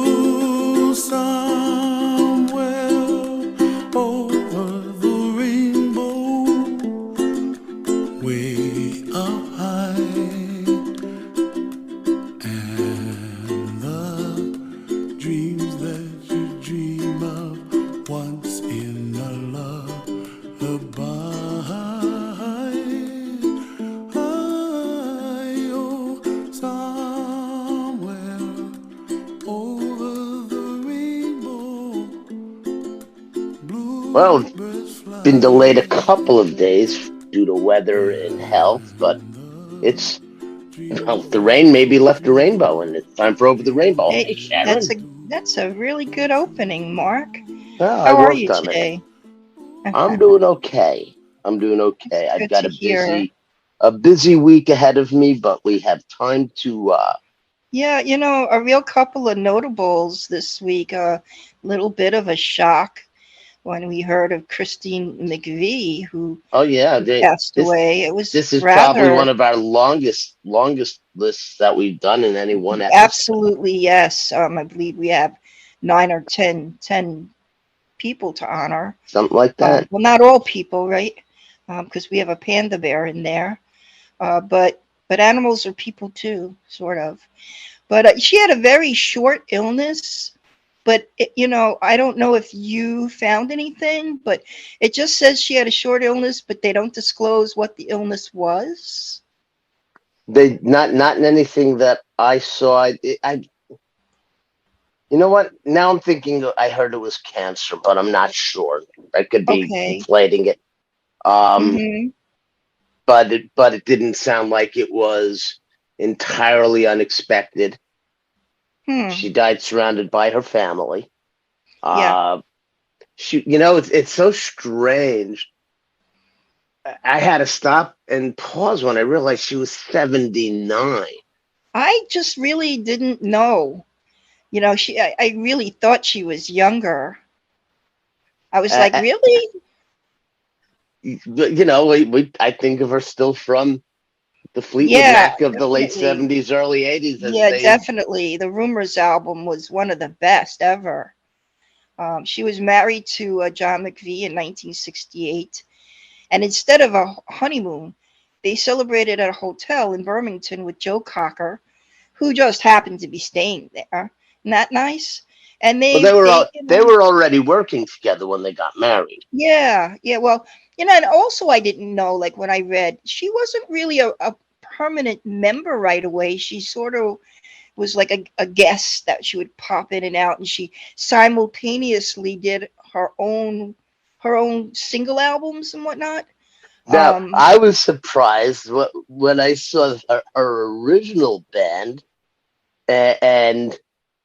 Ooh, somewhere over the rainbow, way up high, and the dreams that you dream of once in a lullaby. Well, been delayed a couple of days due to weather and health, but it's, well, the rain maybe left a rainbow, and it's time for Over the Rainbow. Hey, Sharon. That's a really good opening, Mark. Well, How I are you worked on today? I'm doing okay. I've Good got to hear. a busy week ahead of me, but we have time to. Yeah, a real couple of notables this week. A little bit of a shock when we heard of Christine McVie, who passed away. It was this is probably rather one of our longest lists that we've done in any one episode. absolutely yes. I believe we have 9 or 10 people to honor. Something like that. Well, not all people, right? Because we have a panda bear in there. But animals are people too, sort of. But she had a very short illness. But, I don't know if you found anything, but it just says she had a short illness, but they don't disclose what the illness was. They not in anything that I saw. I you know what? Now I'm thinking I heard it was cancer, but I'm not sure. I could be inflating it. But it didn't sound like it was entirely unexpected. She died surrounded by her family. It's so strange. I had to stop and pause when I realized she was 79. I just really didn't know. I really thought she was younger. I was like, really? I think of her still from the Fleetwood Mac of the late 70s, early 80s. Definitely. The Rumors album was one of the best ever. She was married to John McVie in 1968. And instead of a honeymoon, they celebrated at a hotel in Birmingham with Joe Cocker, who just happened to be staying there. Isn't that nice? And they were already working together when they got married. Yeah. Well, and also I didn't know, like when I read, she wasn't really a permanent member right away. She sort of was like a guest that she would pop in and out, and she simultaneously did her own single albums and whatnot. Now, I was surprised when I saw her original band, and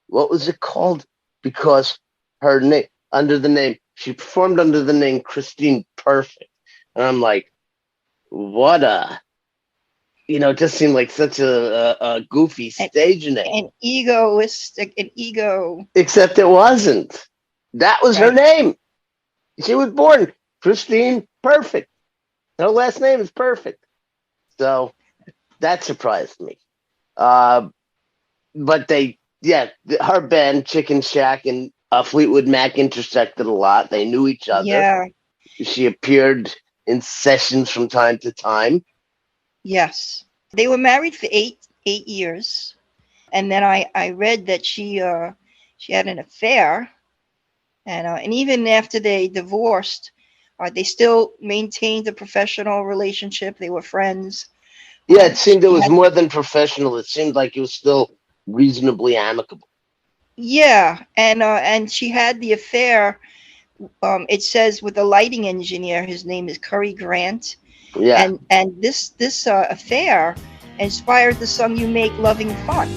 what was it called? Because her name, she performed under the name Christine Perfect. And I'm like, what it just seemed like such a goofy stage name. An egoistic, an ego. Except it wasn't. That was her name. She was born Christine Perfect. Her last name is Perfect. So that surprised me. But her band, Chicken Shack, and Fleetwood Mac intersected a lot. They knew each other. Yeah. She appeared in sessions from time to time. Yes. They were married for eight years. And then I read that she had an affair. And even after they divorced, they still maintained a professional relationship. They were friends. Yeah, it seemed it was more than professional. It seemed like it was still reasonably amicable. Yeah, and she had the affair. It says with a lighting engineer. His name is Curry Grant. Yeah, and this affair inspired the song "You Make Loving Fun."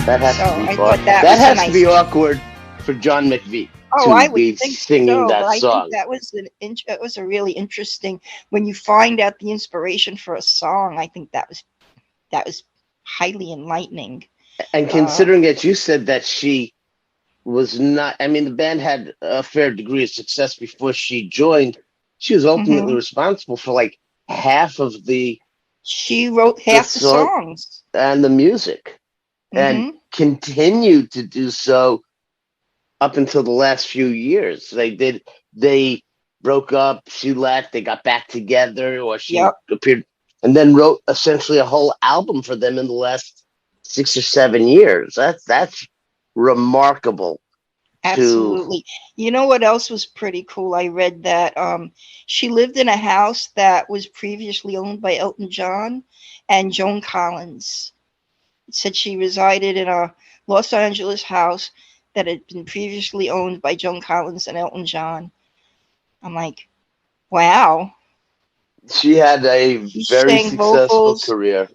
That has So to be I thought that that was a has to nice. be awkward for John McVie Oh, to I would be think singing so, that but I think song. that was it was a really interesting when you find out the inspiration for a song. I think that was highly enlightening. And Uh, considering that you said that she was not, I mean, the band had a fair degree of success before she joined. She was ultimately mhm. responsible for like half of She wrote the half the song songs. and the music, and Hmm. continued to do so up until the last few years. They broke up, she left, they got back together, or she Yep, appeared, and then wrote essentially a whole album for them in the last 6 or 7 years. That's remarkable to absolutely. You know what else was pretty cool? I read that she lived in a house that was previously owned by Elton John and Joan Collins. It said she resided in a Los Angeles house that had been previously owned by Joan Collins and Elton John. I'm like, wow. she had a She very sang successful vocals. career.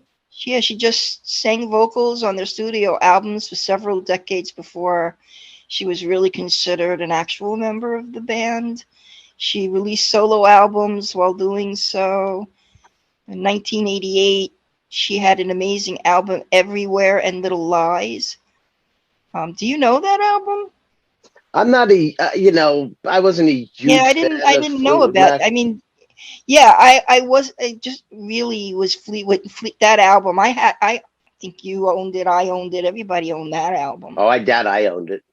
Yeah, she just sang vocals on their studio albums for several decades before she was really considered an actual member of the band. She released solo albums while doing so. In 1988, she had an amazing album, Everywhere and Little Lies. Do you know that album? I'm not I wasn't a Yeah, huge I fan of didn't know Fleetwood about. Mac. I mean, yeah, I just really was Fleet that album. I think you owned it. I owned it. Everybody owned that album. Oh, I doubt I owned it.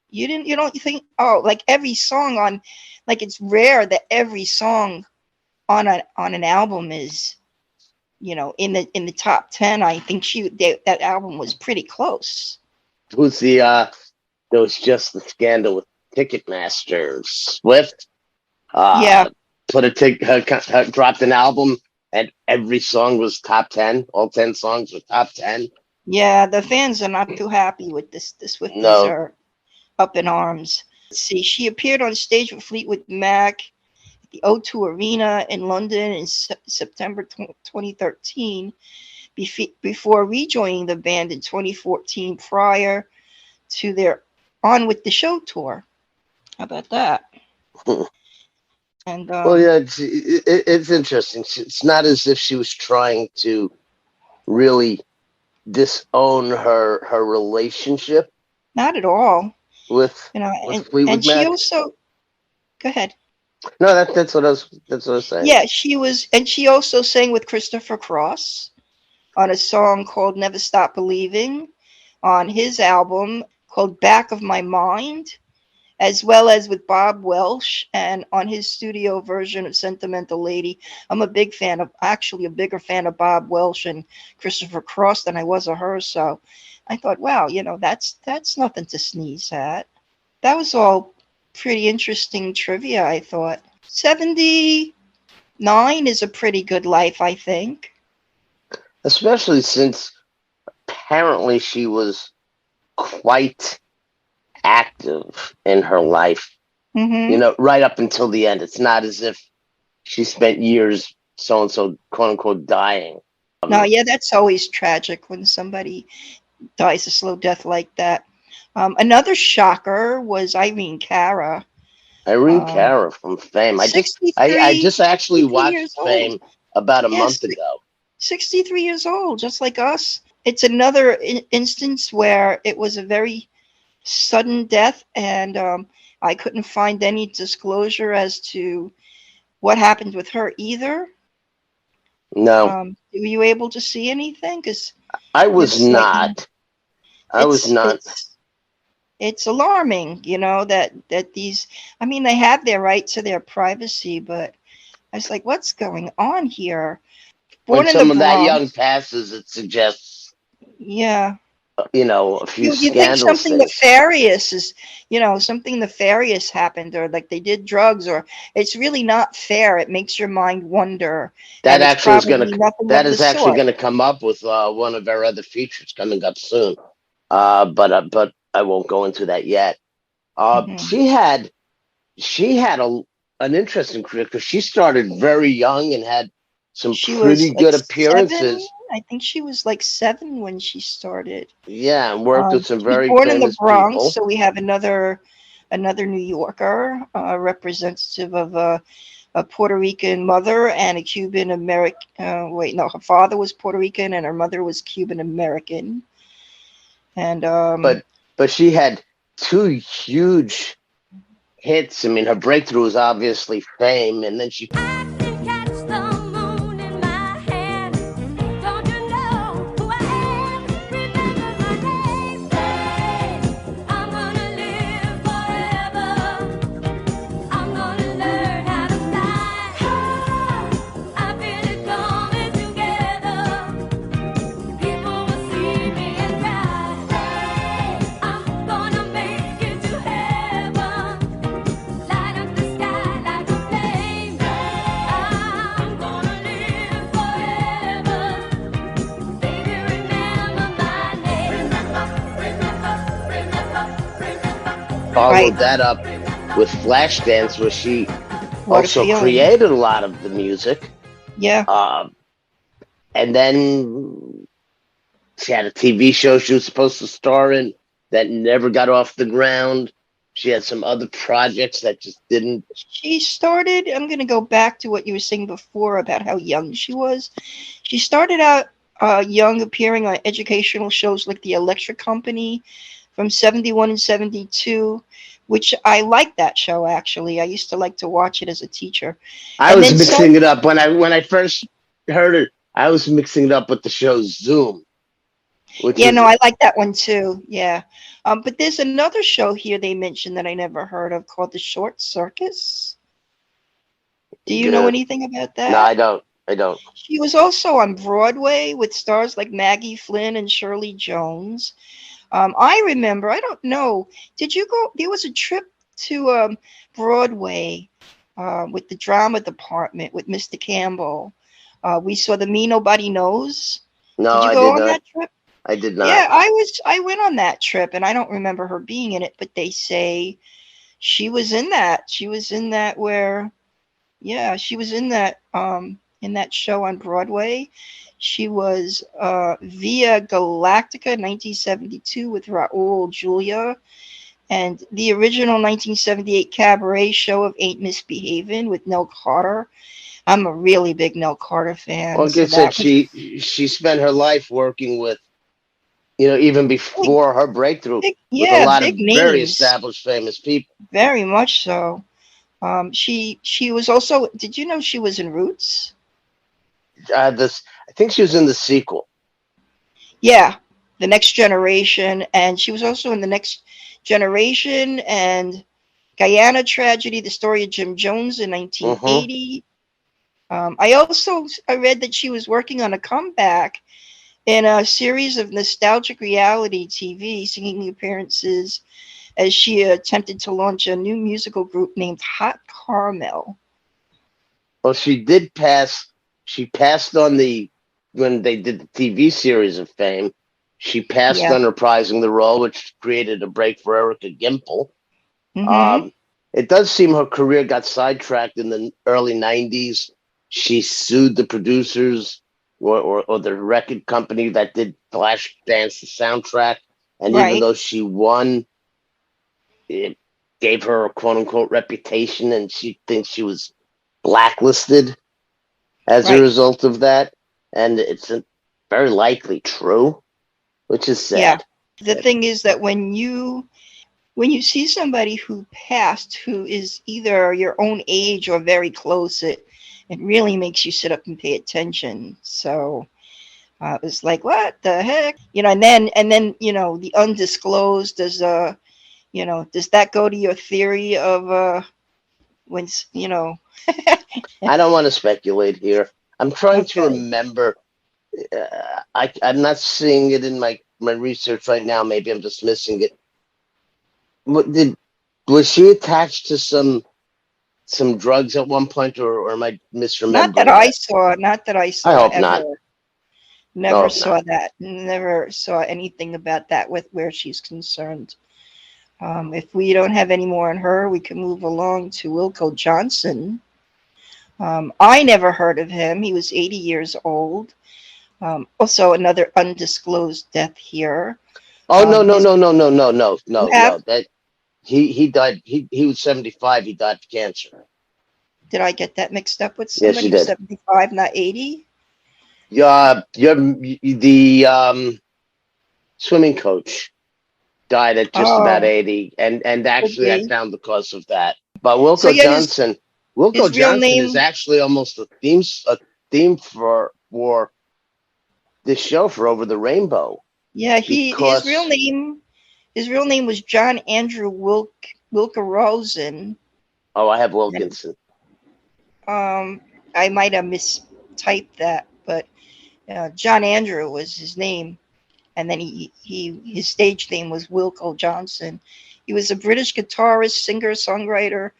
You don't think, oh, like every song on, like it's rare that every song on an album is, in the top 10. I think that album was pretty close. Who's there was just the scandal with Ticketmaster. Swift Yeah, uh, dropped an album, and every song was top 10. All 10 songs were top 10. yeah, the fans are not too happy with this. The Swifties No, are up in arms. Let's see, she appeared on stage with Fleetwood Mac at the O2 Arena in London in September 2013 before rejoining the band in 2014 prior to their On With the Show tour. How about that? And well, yeah, it's interesting. It's not as if she was trying to really disown her relationship not at all, with and Fleetwood she Mac. also, go ahead. No, that's what I was saying. Yeah, she also sang with Christopher Cross on a song called Never Stop Believing on his album called Back of My Mind, as well as with Bob Welsh and on his studio version of Sentimental Lady. I'm actually a bigger fan of Bob Welsh and Christopher Cross than I was of her. So I thought, wow, that's nothing to sneeze at. That was all pretty interesting trivia, I thought. 79 is a pretty good life, I think. Especially since apparently she was quite active in her life, Mm-hmm. right up until the end. It's not as if she spent years so and so, quote unquote, dying. No, yeah, that's always tragic when somebody dies a slow death like that. Another shocker was Irene Cara. Irene Um, Cara from Fame. I 63, just actually 63 watched years old. Fame about a Yes, month ago. 63 years old, just like us. It's another instance where it was a very sudden death, and I couldn't find any disclosure as to what happened with her either. No, Were you able to see anything? Because I was it's like not. I was it's not. it's it's alarming, that these. I mean, they have their right to their privacy, but I was like, what's going on here? When Born in the someone that young Bronx. passes, it suggests, Yeah. a few You think scandalous something things. nefarious is, something nefarious happened, or like they did drugs, or it's really not fair. It makes your mind wonder, That and it's actually is gonna. probably nothing That of the is actually sort. going to come up with one of our other features coming up soon. But I won't go into that yet. Hmm. She had an interesting career because she started very young and had some She was pretty like good seven, appearances. I think she was like 7 when she started. Yeah, and worked with some She was very born in the famous Bronx, people. so we have another New Yorker, representative of a Puerto Rican mother and a Cuban American. Wait, no, her father was Puerto Rican and her mother was Cuban American. And But she had 2 huge hits. I mean, her breakthrough was obviously Fame, and then she I can catch the moon in my hand. Don't you know who I am? Remember my name. Say, I'm gonna live forever. I'm gonna learn how to fly. Oh, I feel it coming together. People will see me and cry. Say, I'm gonna make it to heaven. Light up the sky like a flame. I'm gonna live forever. Baby, remember my name. Remember. followed that up with Flashdance, where she what a also feeling. created a lot of the music. Yeah. And then she had a TV show she was supposed to star in that never got off the ground. She had some other projects that just didn't. She started, I'm going to go back to what you were saying before about how young she was. She started out young, appearing on educational shows like The Electric Company from 71 and 72, which I liked that show, actually. I used to like to watch it as a teacher. I And was then mixing it up when I first heard it. I was mixing it up with the show Zoom, which Yeah, was no, I like that one too. Yeah. But there's another show here they mentioned that I never heard of called The Short Circus. Do you know good. anything about No, I that? don't. I don't. She was also on Broadway with stars like Maggie Flynn and Shirley Jones. I remember, I don't know, did you go? There was a trip to Broadway with the drama department with Mr. Campbell. We saw The Me Nobody Knows. No, Did you I go did on not. that trip? I did Yeah, not. I went on that trip and I don't remember her being in it, but they say she was in that. She was in that where she was in that show on Broadway. She was Via Galactica 1972 with Raul Julia and the original 1978 cabaret show of Ain't Misbehavin' with Nell Carter. I'm a really big Nell Carter fan, Like I so said, that was she spent her life working with, even big, before her breakthrough, with a yeah, lot of big very names, established famous people. very much so. She was also. Did you know she was in Roots? I think she was in the sequel. Yeah, The Next Generation, and she was also in The Next Generation and Guyana Tragedy: The Story of Jim Jones in Hmm 1980. I read that she was working on a comeback in a series of nostalgic reality TV singing appearances as she attempted to launch a new musical group named Hot Caramel. Well, she did pass. She passed on when they did the TV series of Fame. She passed Yeah. on reprising the role, which created a break for Erica Gimple. Mm-hmm. Um, it does seem her career got sidetracked in the early '90s. She sued the producers or the record company that did Flashdance, the soundtrack, and even Right. though she won, it gave her a quote unquote reputation, and she thinks she was blacklisted as a Right. result of that. And it's very likely true, which is Yeah. sad. The thing is that when you see somebody who passed who is either your own age or very close, it really makes you sit up and pay attention. So it was like, what the heck, and then the undisclosed. Does that go to your theory of when I don't want to speculate here. I'm trying to okay. remember. I'm not seeing it in my research right now. Maybe I'm just missing it. Was she attached to some drugs at one point, or am I Not that misremembering I that? saw, not that I I saw hope not. ever. I Never hope not. saw that. Never saw anything about that with where she's concerned. If we don't have any more on her, we can move along to Wilco Johnson. I never heard of him. He was 80 years old. Also, another undisclosed death here. Oh no no His, no no no no no you no have? no. That he died. He was 75. He died of cancer. Did I get that mixed up with Yes, you somebody? did. 75, not 80? You're the swimming coach died at just about Oh, 80, and could actually I be. found the cause of that. But So yeah, Wilco his real Johnson is name. actually almost a theme for this show for Over the Rainbow Yeah, because his real name was John Andrew Wilker. I have And Wilkinson. I might have mistyped that, but John Andrew was his name, and then his stage name was Wilco Johnson. He was a British guitarist, singer, songwriter,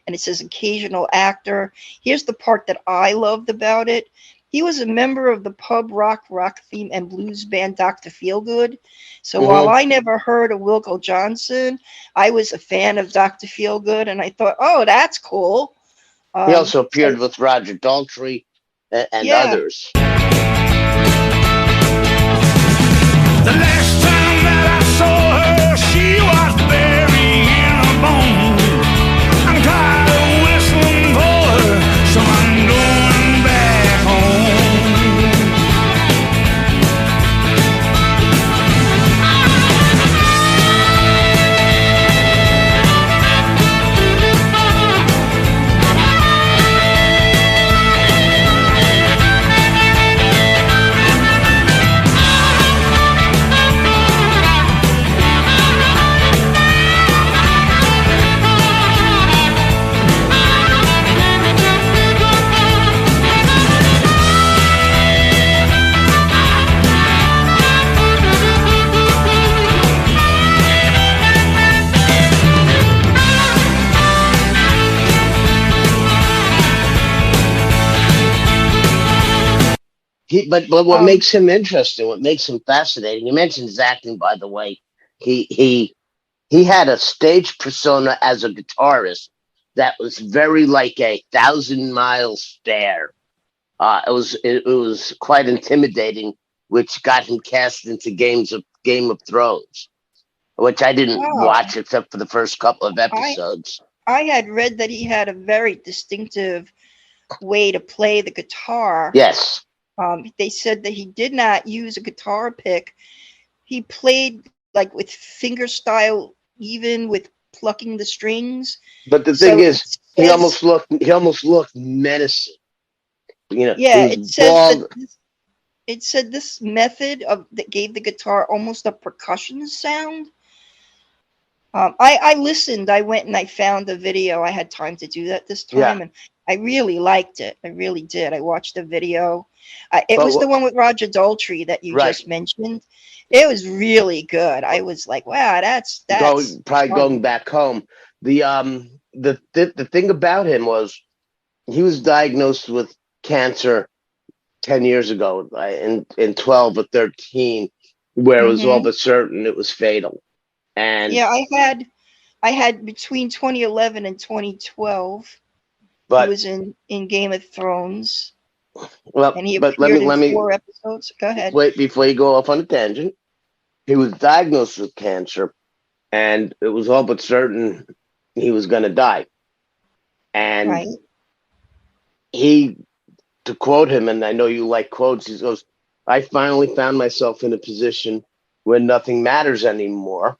and it says occasional actor. Here's the part that I loved about it. He was a member of the pub rock theme and blues band Dr. Feelgood. So while Hmm. I never heard of Wilco Johnson, I was a fan of Dr. Feelgood, and I thought, oh, that's cool. He also So appeared with Roger Daltrey and yeah. others. The last time that I saw her, she was burying a bone. I'm tired of whistling for her, so I'm going back home. But what Um, makes him interesting, what makes him fascinating, you mentioned his acting, by the way. He had a stage persona as a guitarist that was very like a 1,000 mile stare. It was quite intimidating, which got him cast into Game of Thrones, which I didn't oh, watch except for the first couple of I episodes. I had read that he had a very distinctive way to play the guitar. Yes, They said that he did not use a guitar pick. He played like with finger style, even with plucking the strings. but the thing So is, it he says, almost looked menacing. He yeah, was bald. it said this method of that gave the guitar almost a percussion sound. I listened. I went and I found the video. I had time to do that this Yeah, time, and I really liked it. I really did. I watched the video. It but was the one with Roger Daltrey that you right. just mentioned. It was really good. I was like, wow, that's Going fun. back home. The thing about him was he was diagnosed with cancer 10 years ago, in 12 or 13, where it was all Hmm. but certain it was fatal. And Yeah, I had between 2011 and 2012. He but was in Game of Thrones, well, and he but let me appeared in let me 4 episodes. Go ahead. wait before you go off on a tangent. He was diagnosed with cancer, and it was all but certain he was going to die. And Right. he, to quote him, and I know you like quotes, he goes, "I finally found myself in a position where nothing matters anymore.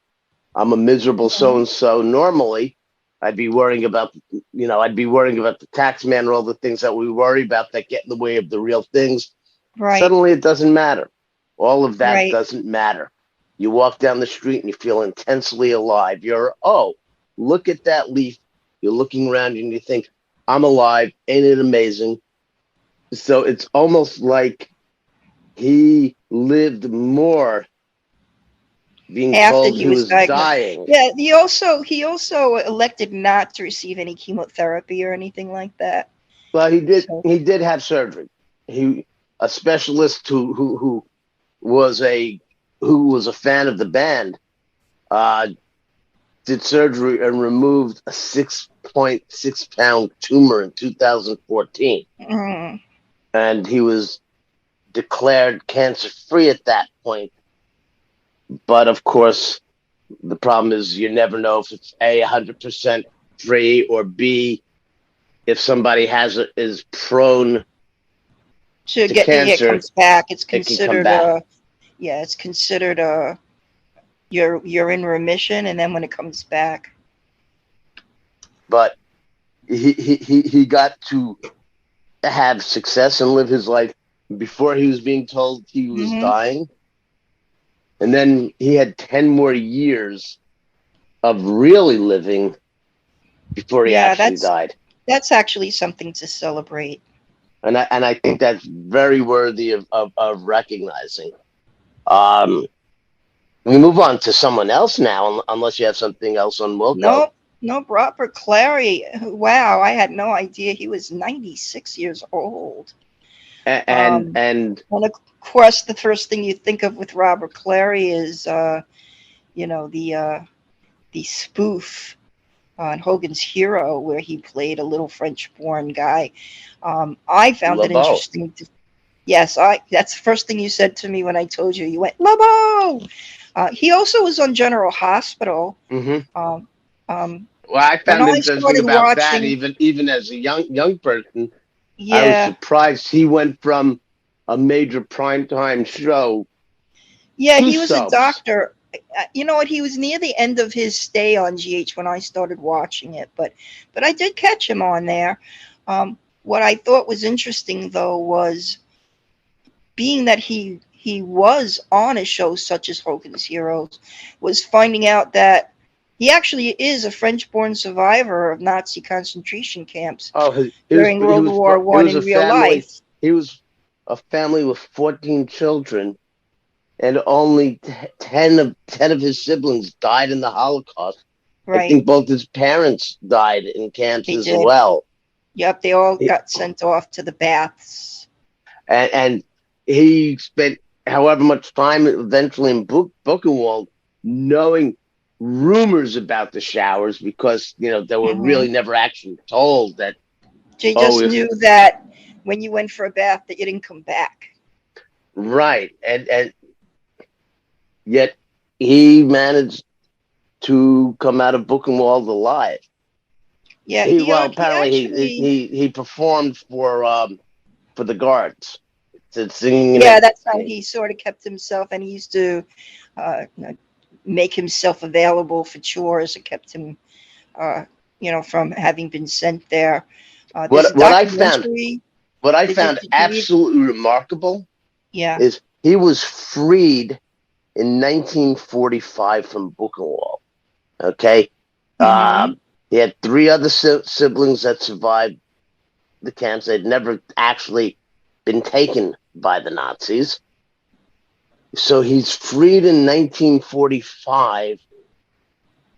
I'm a miserable so Mhm. and so. Normally, I'd be worrying about the tax man or all the things that we worry about that get in the way of the real things. Right. Suddenly, it doesn't matter. All of that Right. doesn't matter. You walk down the street and you feel intensely alive. Look at that leaf. You're looking around and you think, I'm alive. Ain't it amazing?" So it's almost like he lived more being After told he he was was diagnosed. dying. Yeah, he also elected not to receive any chemotherapy or anything like that. Well, he did. So He did have surgery. A specialist who was a who was a fan of the band, uh, did surgery and removed a 6.6 pound tumor in 2014, mm, and he was declared cancer-free at that point. But of course, the problem is you never know if it's A, 100% free, or B, if somebody is prone To to get it cancer, comes back. It's it can come considered back. it's considered you're in remission, and then when it comes back. But he got to have success and live his life before he was being told he was dying. And then he had 10 more years of really living before he actually died. That's actually something to celebrate. And I think that's very worthy of recognizing. We move on to someone else now, unless you have something else on Wilco. Nope. Robert Clary. Wow, I had no idea he was 96 years old. And of course, the first thing you think of with Robert Clary is, the spoof on Hogan's Hero, where he played a little French-born guy. I found it interesting. That's the first thing you said to me when I told you. You went, Lobo! He also was on General Hospital. Well, I found interesting about that, even as a young person. Yeah. I was surprised he went from a major primetime show. Yeah, he was a doctor. You know what? He was near the end of his stay on GH when I started watching it, but I did catch him on there. What I thought was interesting, though, was being that he was on a show such as Hogan's Heroes, was finding out that he actually is a French-born survivor of Nazi concentration camps during World War I in real life. He was a family with 14 children, and only 10 of his siblings died in the Holocaust. Right. I think both his parents died in camps as well. Yep, they all got sent off to the baths. And he spent however much time eventually in Buchenwald knowing rumors about the showers, because they were really never actually told that. They just knew that when you went for a bath that you didn't come back. Right, and yet he managed to come out of Buchenwald alive. Yeah, he performed for the guards. Singing that's how he sort of kept himself, and he used to make himself available for chores. It kept him, from having been sent there. What I found absolutely remarkable, is he was freed in 1945 from Buchenwald. Okay, he had 3 other siblings that survived the camps. They'd never actually been taken by the Nazis. So he's freed in 1945.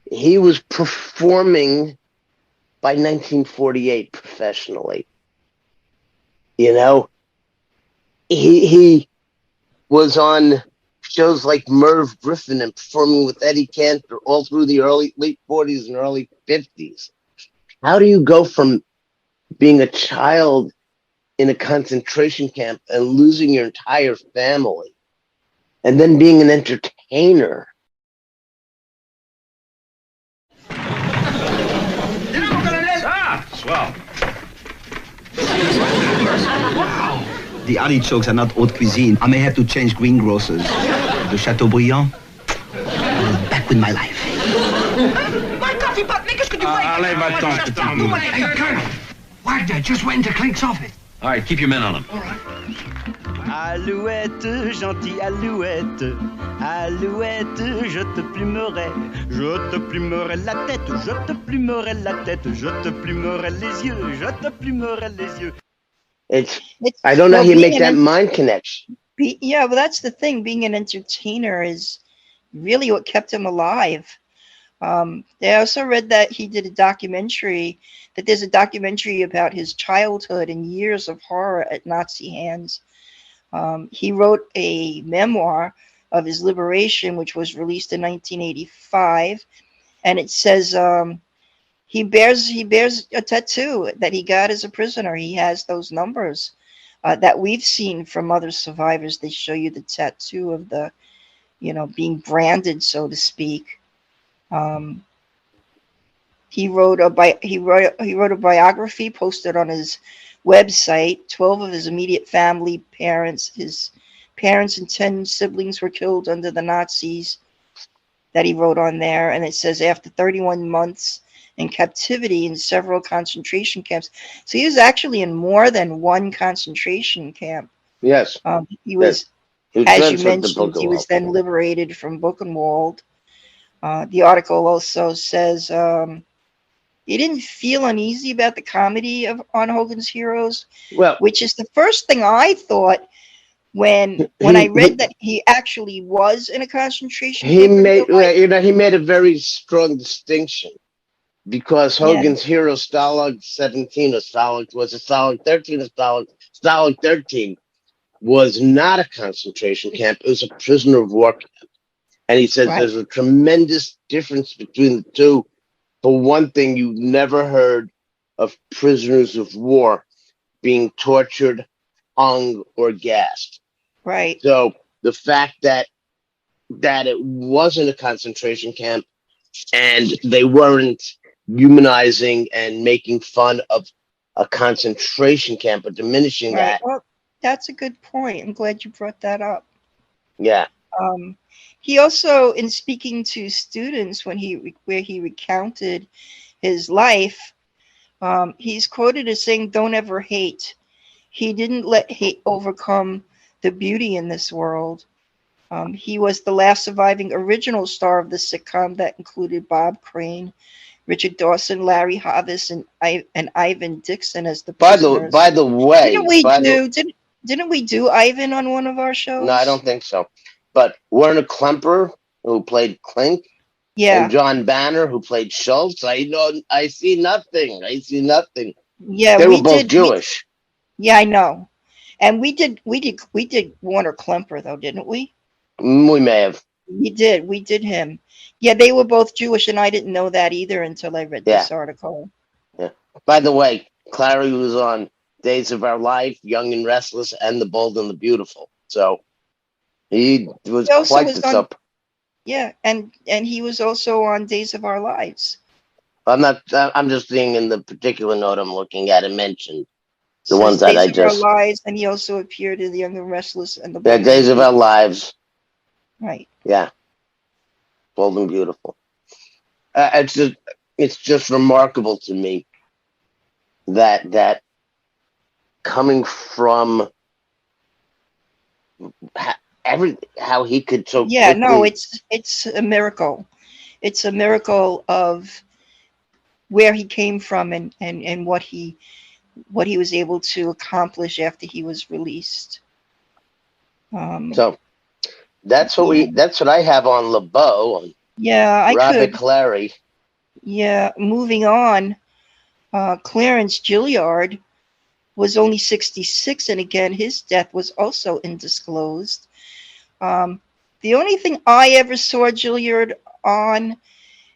He was performing by 1948 professionally. He was on shows like Merv Griffin and performing with Eddie Cantor all through the late 40s and early 50s. How do you go from being a child in a concentration camp and losing your entire family, and then being an entertainer? Swell. Wow. The artichokes are not haute cuisine. I may have to change greengrocers. The Chateaubriand, back with my life. Allez, va-t'en, petit bout. Hey, Colonel! Wagner just went into Clink's office. All right, keep your men on him. All right. Alouette, gentille alouette, alouette, je te plumerai la tête, je te plumerai la tête, je te plumerai les yeux, je te plumerai les yeux. I don't know how you make that mind connection. Well, that's the thing. Being an entertainer is really what kept him alive. I also read that he did there's a documentary about his childhood and years of horror at Nazi hands. He wrote a memoir of his liberation, which was released in 1985, and it says he bears a tattoo that he got as a prisoner. He has those numbers that we've seen from other survivors. They show you the tattoo of the, being branded, so to speak. Um, he wrote a biography posted on his website. 12 of his immediate family, his parents and 10 siblings were killed under the Nazis, that he wrote on there. And it says after 31 months in captivity in several concentration camps. So he was actually in more than one concentration camp. Yes. He was, He was as you transferred to mentioned, he was Buchenwald. then liberated from Buchenwald. The article also says he didn't feel uneasy about the comedy on Hogan's Heroes, Well, which is the first thing I thought when I read that he actually was in a concentration he camp in made real life. he made a very strong distinction, because Yeah. Hogan's hero Stalag 17 or Stalag 13 or Stalag 13 was not a concentration camp. It was a prisoner of war camp. And he says Right. there's a tremendous difference between the two. For one thing, you never heard of prisoners of war being tortured, hung, or gassed. Right. So the fact that it wasn't a concentration camp and they weren't humanizing and making fun of a concentration camp or diminishing Right. that. Well, that's a good point. I'm glad you brought that up. Yeah. He also, in speaking to students where he recounted his life, he's quoted as saying, "Don't ever hate. He didn't let hate overcome the beauty in this world." He was the last surviving original star of the sitcom that included Bob Crane, Richard Dawson, Larry Havis, and Ivan Dixon as the prisoners. By the way, Didn't we do Ivan on one of our shows? No, I don't think so. But Werner Klemperer, who played Klink, Yeah. and John Banner, who played Schultz, I see nothing. Yeah, They we were both did. Jewish. Yeah, I know. And we did Warner Klemper, though, didn't we? We may have. We did him. Yeah, they were both Jewish, and I didn't know that either until I read this article. Yeah. By the way, Clary was on Days of Our Life, Young and Restless, and The Bold and the Beautiful. So he was He also quite was the on- sup. Yeah, and he was also on Days of Our Lives. I'm just seeing in the particular note I'm looking at it mentioned. The Says ones that Days I of just. Our Lives, and he also appeared in The Young and Restless and The Yeah, Bold Days and of Our Lives. Right. Yeah. Bold and Beautiful. It's just remarkable to me that coming from how he could so Yeah, quickly. no, it's a miracle. It's a miracle of where he came from and what he was able to accomplish after he was released. So that's what I have on LeBeau. Yeah, I Robert could. Clary. Yeah, moving on. Clarence Gilyard was only 66, and again, his death was also undisclosed. The only thing I ever saw Gilyard on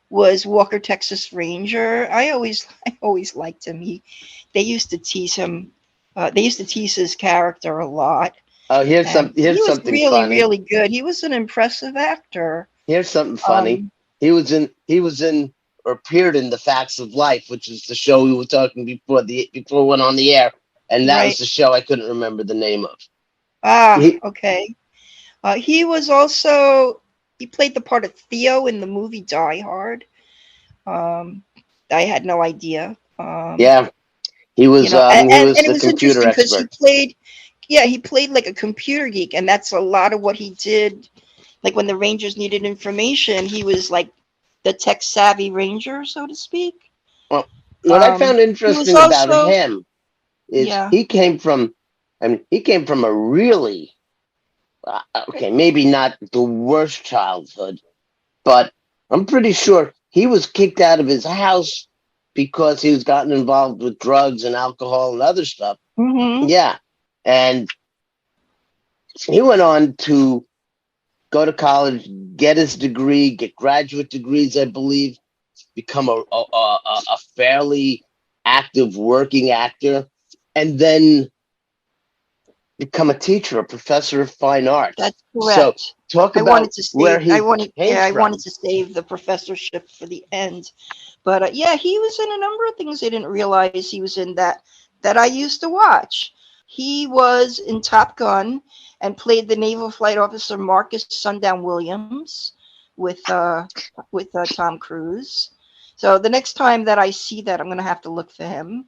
was Walker, Texas Ranger. I always liked him. They used to tease him. They used to tease his character a lot. Oh, here's And something he was funny. really good. He was an impressive actor. Here's something funny. He was in or appeared in The Facts of Life, which is the show we were talking before we went on the air, and that was the show I couldn't remember the name of. Okay. He was also, he played the part of Theo in the movie Die Hard. I had no idea. Yeah, he was. He was and it the was computer interesting because expert. he played like a computer geek, and that's a lot of what he did. Like when the Rangers needed information, he was like the tech savvy Ranger, so to speak. Well, what I found interesting about him is he came from a really maybe not the worst childhood, but I'm pretty sure he was kicked out of his house because he was gotten involved with drugs and alcohol and other stuff. Mm-hmm. Yeah, and he went on to go to college, get his degree, get graduate degrees, I believe, become a fairly active working actor, and then become a teacher, a professor of fine arts. That's So correct. talk I about wanted to where save. he I wanted. came Yeah, I from. wanted to save the professorship for the end. But yeah, he was in a number of things I didn't realize he was in that I used to watch. He was in Top Gun and played the naval flight officer Marcus Sundown Williams with Tom Cruise. So the next time that I see that, I'm going to have to look for him.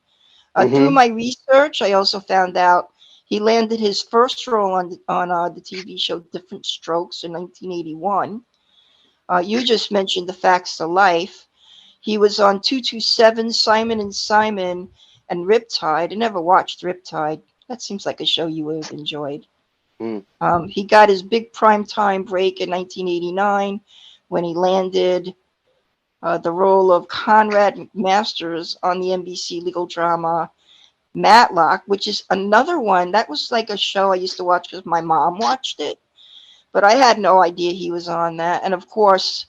Through Mhm. my research, I also found out he landed his first role on the TV show Different Strokes in 1981. You just mentioned The Facts of Life. He was on 227, Simon and Simon, and Riptide. I never watched Riptide. That seems like a show you would have enjoyed. Mm. He got his big primetime break in 1989 when he landed the role of Conrad McMasters on the NBC legal drama Matlock, which is another one. That was like a show I used to watch because my mom watched it, but I had no idea he was on that. And of course,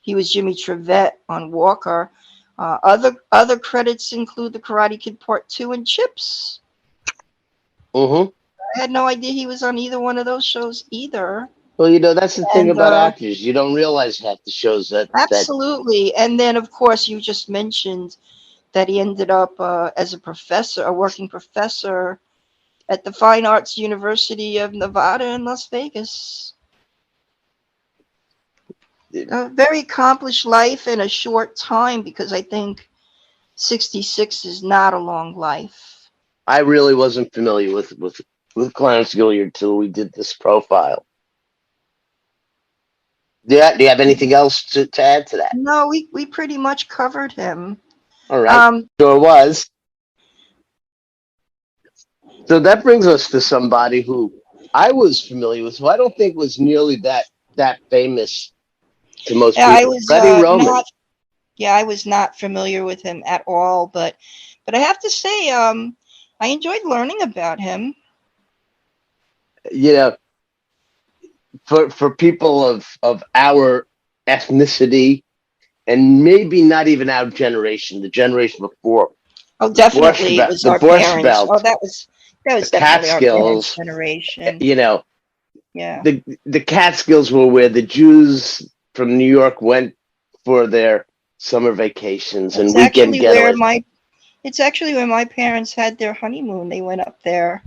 he was Jimmy Trevette on Walker. Other credits include The Karate Kid Part 2 and Chips. Mhm. I had no idea he was on either one of those shows either. Well, that's the thing And about actors. You don't realize half the shows that absolutely. And then, of course, you just mentioned that he ended up as a working professor at the Fine Arts University of Nevada in Las Vegas. A very accomplished life in a short time, because I think 66 is not a long life. I really wasn't familiar with Clarence Gilyard till we did this profile. Do you have anything else to add to that? No, we pretty much covered him. All right, sure was. So that brings us to somebody who I was familiar with, who I don't think was nearly that famous to most people. I was Freddie Roman. I was not familiar with him at all, but I have to say, I enjoyed learning about him. For people of our ethnicity, and maybe not even our generation, the generation before. Oh, definitely, it was the our Borscht parents. Belt, Oh, that was the definitely our parents' Catskills. generation. Yeah. The Catskills were where the Jews from New York went for their summer vacations and weekend getaways. It's actually where my parents had their honeymoon. They went up there.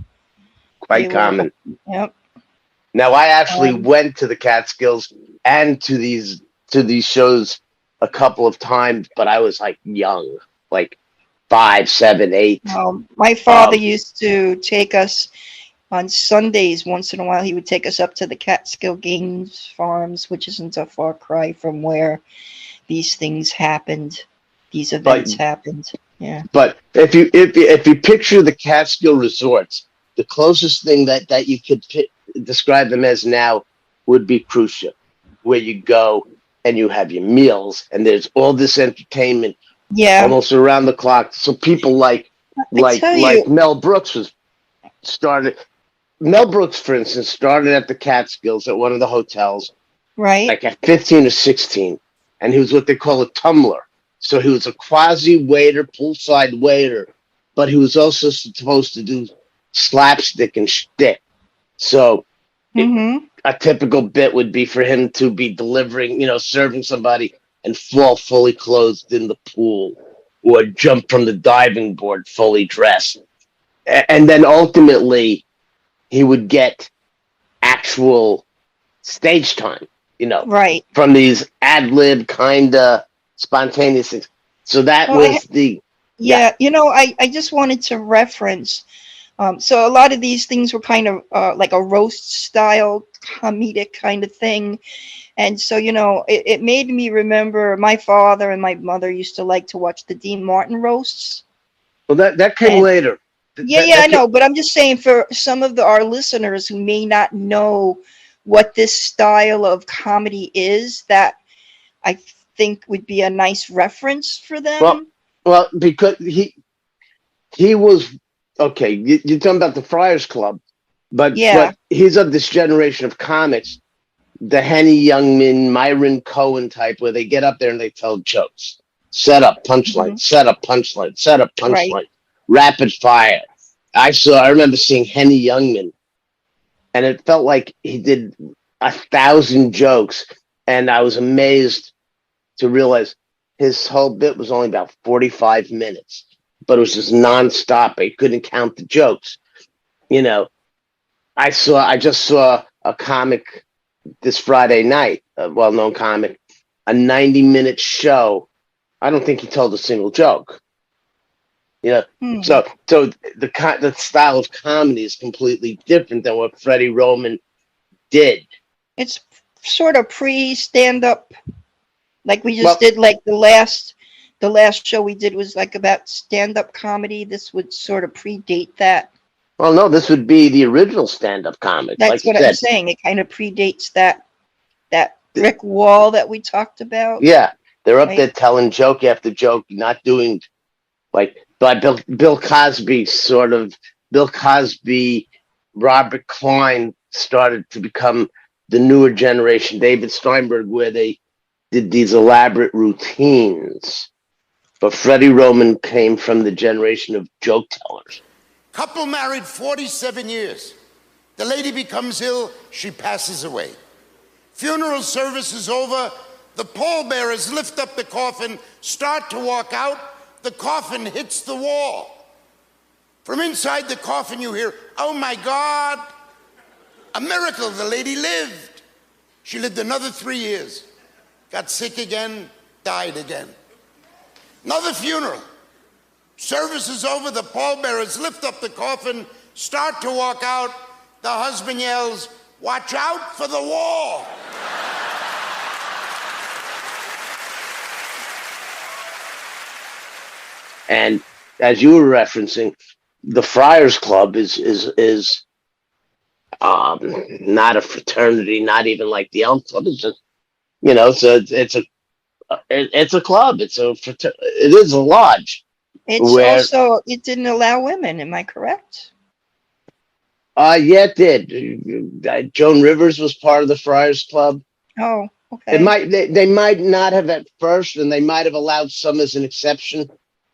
Quite common. Yep. Now, I actually went to the Catskills and to these shows a couple of times, but I was like young, like 5, 7, 8. My father used to take us on Sundays once in a while. He would take us up to the Catskill Games Farms, which isn't a far cry from where these things happened. These events happened. Yeah. But if you picture the Catskill resorts, the closest thing that you could describe them as now would be cruise ship, where you go and you have your meals and there's all this entertainment almost around the clock. So people like Mel Brooks Mel Brooks, for instance, started at the Catskills at one of the hotels, right? Like at 15 or 16, and he was what they call a tumbler. So he was a quasi waiter, poolside waiter, but he was also supposed to do slapstick and shtick. So a typical bit would be for him to be delivering, serving somebody and fall fully clothed in the pool, or jump from the diving board fully dressed. And then ultimately he would get actual stage time, right, from these ad-lib kind of spontaneous things. So that was I just wanted to reference. So a lot of these things were kind of like a roast style comedic kind of thing. And so, it made me remember my father and my mother used to like to watch the Dean Martin roasts. Well, that came later. I know, but I'm just saying for some of our listeners who may not know what this style of comedy is, that I think would be a nice reference for them. Well, because he was okay. You're talking about the Friars Club, but he's of this generation of comics, the Henny Youngman, Myron Cohen type, where they get up there and they tell jokes, set up punchline, set up punchline, set up punchline, rapid fire. I remember seeing Henny Youngman and it felt like he did 1,000 jokes, and I was amazed to realize his whole bit was only about 45 minutes, but it was just nonstop. I couldn't count the jokes. You know, I just saw a comic this Friday night, a well-known comic, a 90-minute show. I don't think he told a single joke. You know, so the style of comedy is completely different than what Freddie Roman did. It's sort of pre-stand-up, like we just did. Like the last show we did was like about stand-up comedy. This would sort of predate that. Well, no, this would be the original stand-up comic. That's like what I'm saying. It kind of predates that brick wall that we talked about. Yeah, they're up there telling joke after joke, not doing like Bill Cosby Bill Cosby, Robert Klein started to become the newer generation, David Steinberg, where they did these elaborate routines. But Freddie Roman came from the generation of joke tellers. Couple married 47 years. The lady becomes ill, she passes away. Funeral service is over. The pallbearers lift up the coffin, start to walk out. The coffin hits the wall. From inside the coffin you hear, "Oh my God, a miracle, the lady lived." She lived another 3 years, got sick again, died again. Another funeral. Service is over, the pallbearers lift up the coffin, start to walk out. The husband yells, "Watch out for the wall." And as you were referencing, the Friars Club is not a fraternity, not even like the Elm Club. It's just, you know, so it's a club. It is a lodge. It didn't allow women. Am I correct? Yeah, it did. Joan Rivers was part of the Friars Club. Oh, okay. They might not have at first, and they might have allowed some as an exception.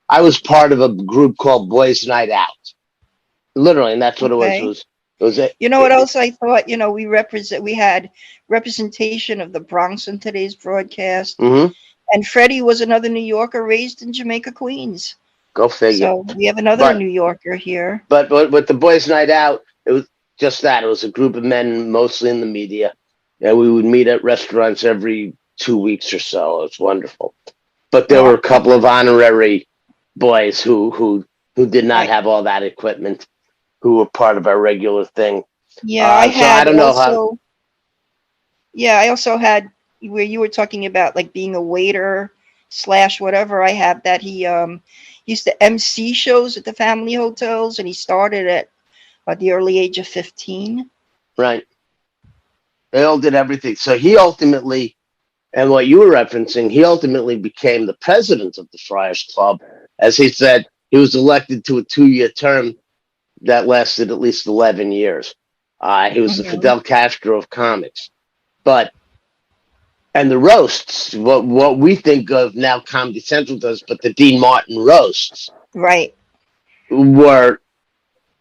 I was part of a group called Boys Night Out. Literally, and that's what it was. It was you know what else I thought? You know, we had representation of the Bronx in today's broadcast. Mm-hmm. And Freddie was another New Yorker raised in Jamaica, Queens. Go figure. So we have another New Yorker here. But with the Boys Night Out, it was just that. It was a group of men, mostly in the media. And we would meet at restaurants every 2 weeks or so. It was wonderful. But there were a couple of honorary boys who did not have all that equipment, who were part of our regular thing. Yeah, I also had where you were talking about like being a waiter / whatever. I had that he used to MC shows at the family hotels, and he started at the early age of 15. Right. They all did everything. So he ultimately, and what you were referencing, he ultimately became the president of the Friars Club. As he said, he was elected to a 2-year term that lasted at least 11 years. He was the Fidel Castro of comics. And the roasts, what we think of now Comedy Central does, but the Dean Martin roasts. Right. Were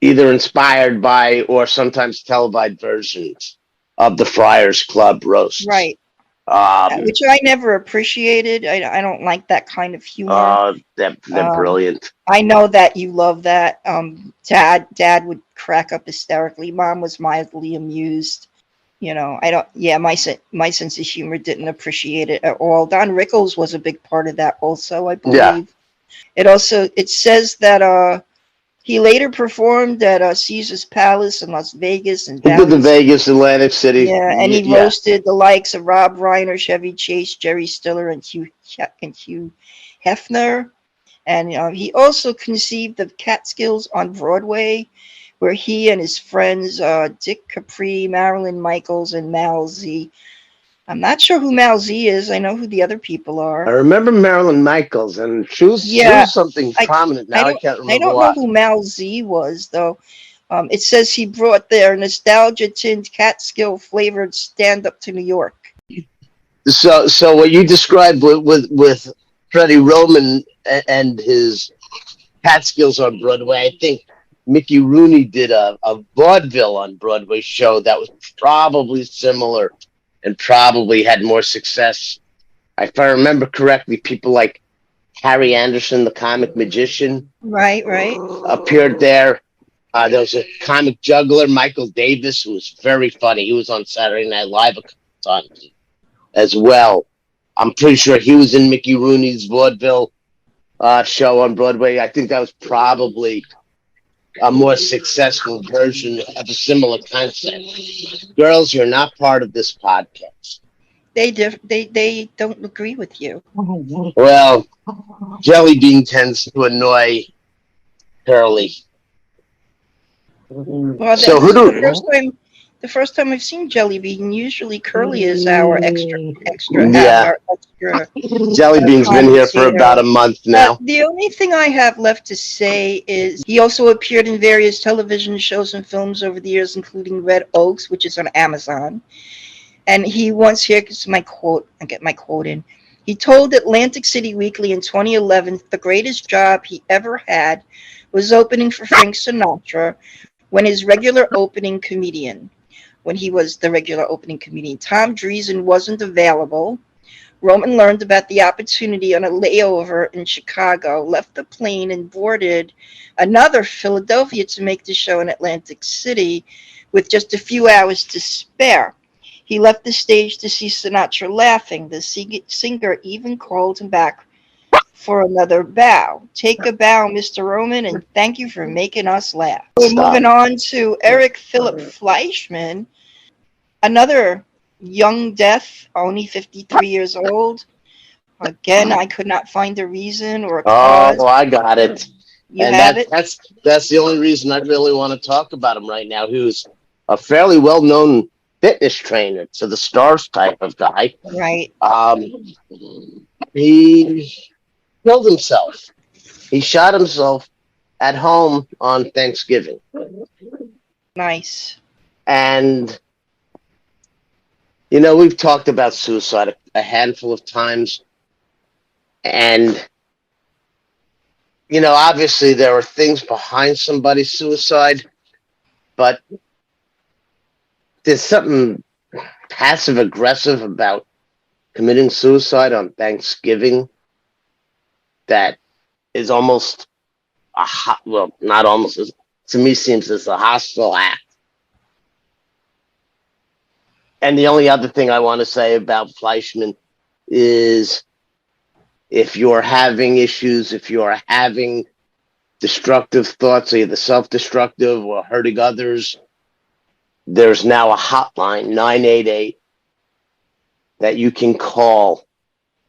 either inspired by or sometimes televised versions of the Friars Club roasts. Right. Which I never appreciated. I don't like that kind of humor. They're brilliant. I know that you love that. Dad would crack up hysterically. Mom was mildly amused. You know, my sense of humor didn't appreciate it at all. Don Rickles was a big part of that also, I believe. Yeah. It says that he later performed at Caesar's Palace in Las Vegas and he did the Vegas, Atlantic City. Yeah, and he roasted the likes of Rob Reiner, Chevy Chase, Jerry Stiller, and Hugh Hefner. And he also conceived of Catskills on Broadway, where he and his friends Dick Capri, Marilyn Michaels, and Mal Z. I'm not sure who Mal Z is. I know who the other people are. I remember Marilyn Michaels, and she was something prominent. Now I can't remember. I don't know who Mal Z was, though. It says he brought their nostalgia-tinged Catskill-flavored stand-up to New York. So what you described with Freddie Roman and his Catskills on Broadway, I think Mickey Rooney did a vaudeville on Broadway show that was probably similar and probably had more success. If I remember correctly, people like Harry Anderson, the comic magician, Right. appeared there. There was a comic juggler, Michael Davis, who was very funny. He was on Saturday Night Live a couple times as well. I'm pretty sure he was in Mickey Rooney's vaudeville show on Broadway. I think that was probably a more successful version of a similar concept. Girls, you're not part of this podcast. They don't agree with you. Well, Jelly Bean tends to annoy Curly. Well, So this who is the first time I've seen Jelly Bean. Usually Curly is our extra Yeah. our extra Jelly Bean's been here for commentator. about a month now. The only thing I have left to say is he also appeared in various television shows and films over the years, including Red Oaks, which is on Amazon. And he once, here's my quote, I get my quote in. He told Atlantic City Weekly in 2011 the greatest job he ever had was opening for Frank Sinatra when he was the regular opening comedian. Tom Dreesen wasn't available. Roman learned about the opportunity on a layover in Chicago, left the plane and boarded another Philadelphia to make the show in Atlantic City with just a few hours to spare. He left the stage to see Sinatra laughing. The singer even called him back for another bow. Take a bow, Mr. Roman, and thank you for making us laugh. We're moving on to Eric Philip Fleishman, another young death, only 53 years old. Again, I could not find a reason or a cause. Oh, I got it. You And have it? that's the only reason I really want to talk about him right now. He was a fairly well-known fitness trainer to the stars type of guy. Right. He killed himself. He shot himself at home on Thanksgiving. Nice. And, you know, we've talked about suicide a handful of times. And, you know, obviously there are things behind somebody's suicide, but there's something passive aggressive about committing suicide on Thanksgiving that is almost not almost, to me seems as a hostile act. And the only other thing I want to say about Fleishman is if you're having issues, if you're having destructive thoughts, either self-destructive or hurting others, there's now a hotline, 988, that you can call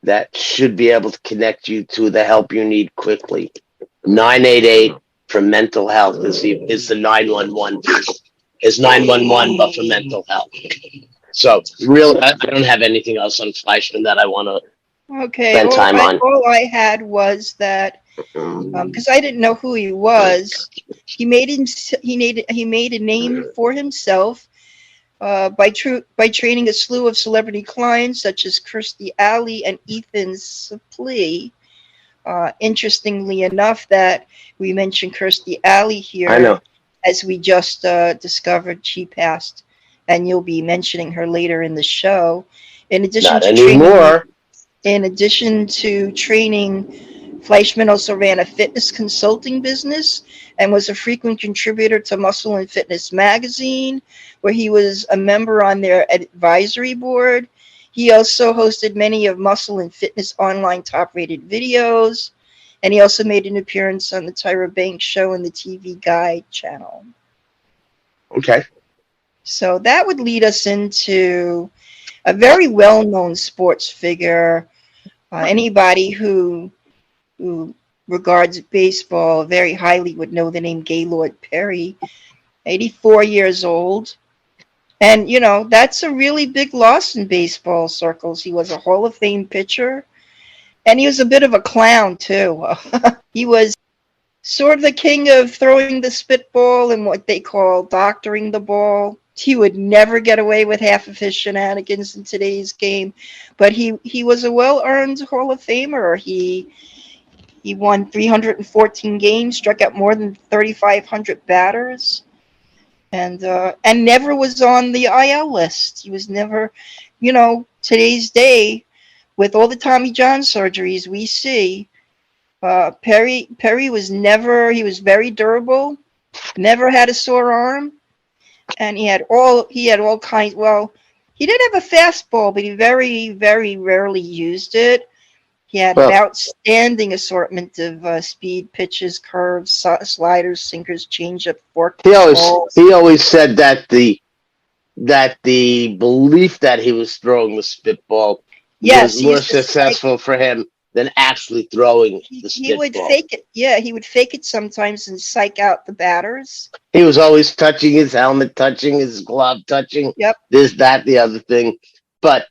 that should be able to connect you to the help you need quickly. 988 for mental health is the 911. Is 911, but for mental health. So, really, I don't have anything else on Fleishman that I want to spend time on. All I had was that because I didn't know who he was. He made a name for himself by training a slew of celebrity clients such as Kirstie Alley and Ethan Suplee. Interestingly enough, that we mentioned Kirstie Alley here. I know. As we just discovered, she passed, and you'll be mentioning her later in the show. In addition to training, Fleischman also ran a fitness consulting business and was a frequent contributor to Muscle and Fitness magazine, where he was a member on their advisory board. He also hosted many of Muscle and Fitness online top-rated videos, and he also made an appearance on the Tyra Banks show and the TV Guide channel. Okay. So that would lead us into a very well-known sports figure. Anybody who regards baseball very highly would know the name Gaylord Perry, 84 years old. And, you know, that's a really big loss in baseball circles. He was a Hall of Fame pitcher, and he was a bit of a clown, too. He was sort of the king of throwing the spitball and what they call doctoring the ball. He would never get away with half of his shenanigans in today's game, but he was a well-earned Hall of Famer. He He won 314 games, struck out more than 3,500 batters, and never was on the IL list. He was never, today's day, with all the Tommy John surgeries we see, Perry was never. He was very durable, never had a sore arm, and he had all kinds. Well, he did have a fastball, but he very, very rarely used it. He had an outstanding assortment of speed, pitches, curves, sliders, sinkers, changeup, fork. He always said that the belief that he was throwing the spitball was more successful for him than actually throwing the spitball. He would fake it. Yeah, he would fake it sometimes and psych out the batters. He was always touching his helmet, touching his glove, touching this, that, the other thing. But,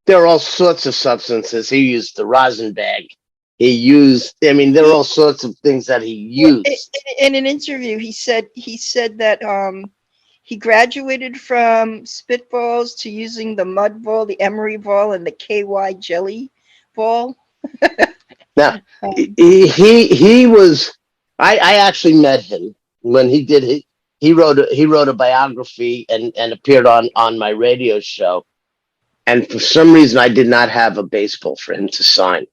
there are all sorts of substances. He used the rosin bag. There are all sorts of things that he used. In an interview, he said that he graduated from spitballs to using the mud ball, the emery ball, and the KY jelly ball. Now, he was. I actually met him when he did it. He wrote a biography and appeared on my radio show. And for some reason, I did not have a baseball for him to sign.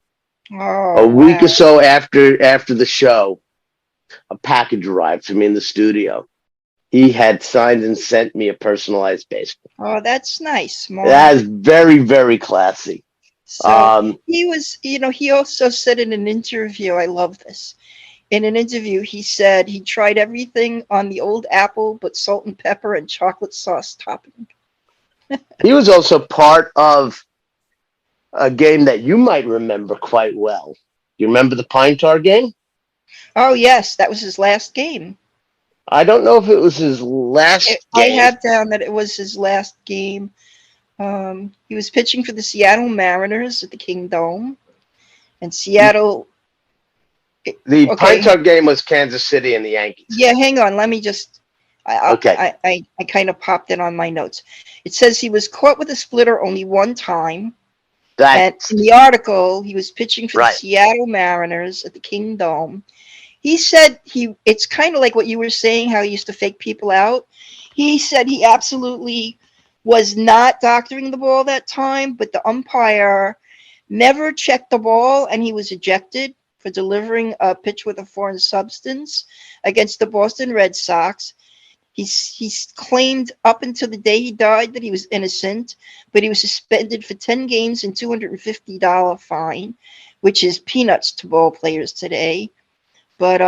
A week or so after the show, a package arrived for me in the studio. He had signed and sent me a personalized baseball. Oh, that's nice. That is very, very classy. So he was, he also said in an interview, I love this. In an interview, he said he tried everything on the old apple but salt and pepper and chocolate sauce topping. He was also part of a game that you might remember quite well. You remember the Pine Tar game? Oh, yes. That was his last game. I don't know if it was his last game. I have down that it was his last game. He was pitching for the Seattle Mariners at the King Dome. And Seattle... Pine Tar game was Kansas City and the Yankees. Yeah, hang on. Let me just... I kind of popped it on my notes. It says he was caught with a splitter only one time. And in the article, he was pitching for the Seattle Mariners at the King Dome. He said it's kind of like what you were saying, how he used to fake people out. He said he absolutely was not doctoring the ball that time, but the umpire never checked the ball, and he was ejected for delivering a pitch with a foreign substance against the Boston Red Sox. He's claimed up until the day he died that he was innocent, but he was suspended for 10 games and $250 fine, which is peanuts to ball players today. But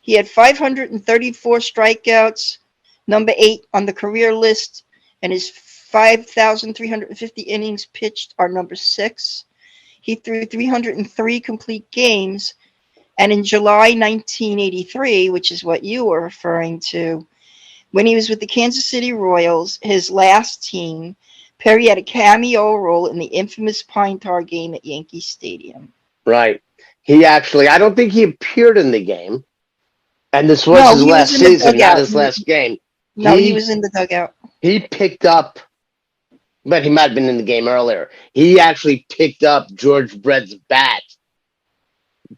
he had 534 strikeouts, number 8 on the career list, and his 5,350 innings pitched are number 6. He threw 303 complete games, and in July 1983, which is what you were referring to, when he was with the Kansas City Royals, his last team, Perry had a cameo role in the infamous Pine Tar game at Yankee Stadium. Right. He actually, I don't think he appeared in the game. And this was his last season, not his last game. No, he was in the dugout. He picked up, but he might have been in the game earlier. He actually picked up George Brett's bat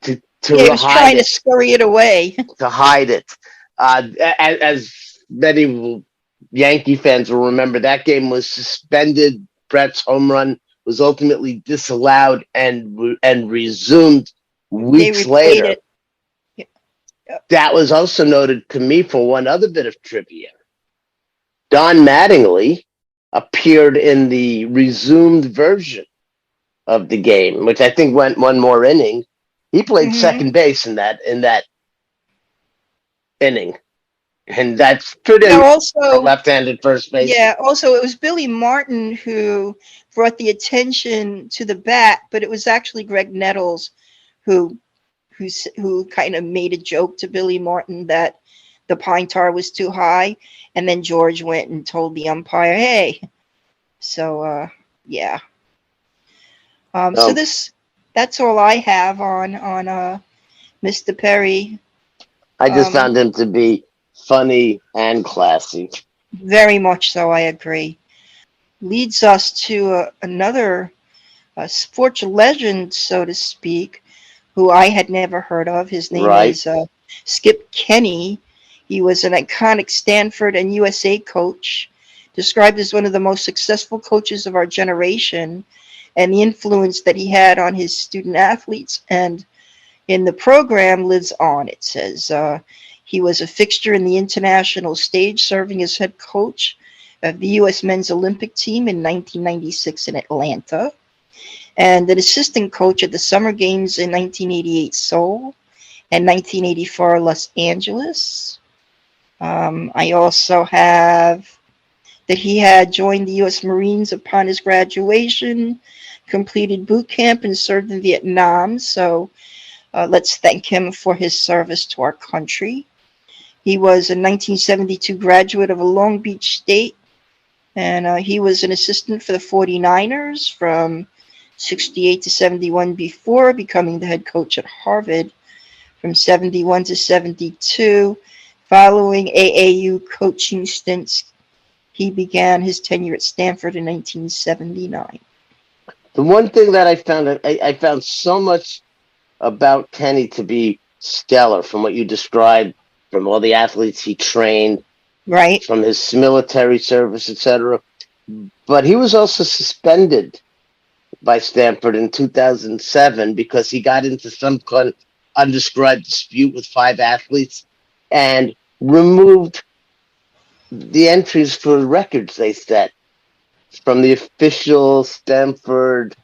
to he was trying to scurry it away. To hide it. As many Yankee fans will remember, that game was suspended. Brett's home run was ultimately disallowed and resumed weeks later. Yep. That was also noted to me for one other bit of trivia. Don Mattingly appeared in the resumed version of the game, which I think went one more inning. He played second base in that inning. And that's pretty also left-handed first base. Yeah, also it was Billy Martin who brought the attention to the bat, but it was actually Greg Nettles who kind of made a joke to Billy Martin that the Pine Tar was too high, and then George went and told the umpire, hey. So yeah. So that's all I have on Mr. Perry. I just found him to be funny and classy. Very much so, I agree. Leads us to another sports legend, so to speak. who I had never heard of. His name Right. is Skip Kenny. He was an iconic Stanford and USA coach, described as one of the most successful coaches of our generation, and the influence that he had on his student athletes and in the program lives on. It says he was a fixture in the international stage, serving as head coach of the U.S. men's Olympic team in 1996 in Atlanta, and an assistant coach at the Summer Games in 1988 Seoul and 1984 Los Angeles. I also have that he had joined the U.S. Marines upon his graduation, completed boot camp, and served in Vietnam. So let's thank him for his service to our country. He was a 1972 graduate of Long Beach State, and he was an assistant for the 49ers from 68 to 71 before becoming the head coach at Harvard from 71 to 72. Following AAU coaching stints, he began his tenure at Stanford in 1979. The one thing that I found so much about Kenny to be stellar from what you described, from all the athletes he trained, Right. from his military service, etc. But he was also suspended by Stanford in 2007 because he got into some kind of undescribed dispute with 5 athletes and removed the entries for records they set from the official Stanford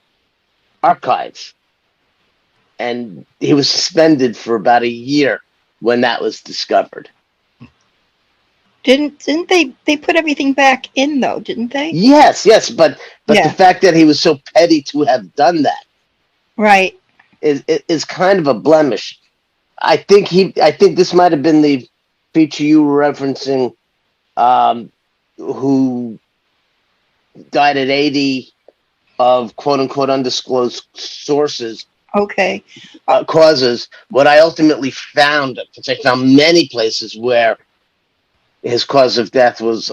archives. And he was suspended for about a year when that was discovered. Didn't they put everything back in though, didn't they? Yes, but Yeah. the fact that he was so petty to have done that Right. is kind of a blemish. I think this might have been the feature you were referencing, who died at 80 of quote unquote undisclosed sources. Okay. Causes. What I ultimately found, because I found many places where his cause of death was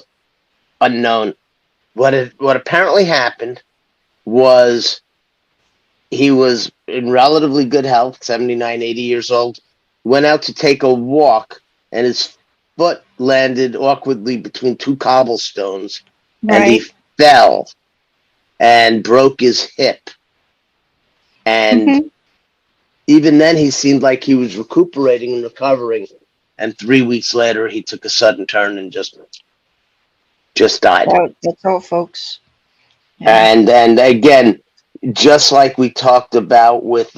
unknown. What apparently happened was he was in relatively good health, 79, 80 years old, went out to take a walk, and his foot landed awkwardly between 2 cobblestones, and he Right. fell and broke his hip. And Mhm. even then, he seemed like he was recuperating and recovering. And 3 weeks later, he took a sudden turn and just died. That's all, folks. Yeah. And again, just like we talked about with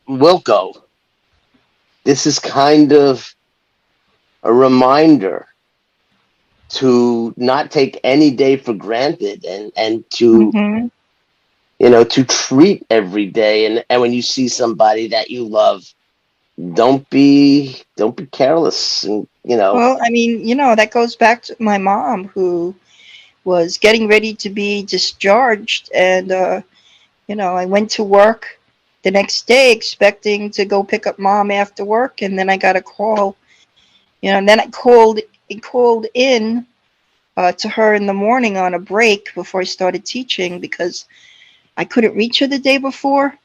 Wilco, this is kind of a reminder to not take any day for granted and to Mhm. to treat every day, and when you see somebody that you love, don't be careless, and Well, I mean, that goes back to my mom, who was getting ready to be discharged, and I went to work the next day expecting to go pick up mom after work, and then I got a call, and then I called in to her in the morning on a break before I started teaching because I couldn't reach her the day before,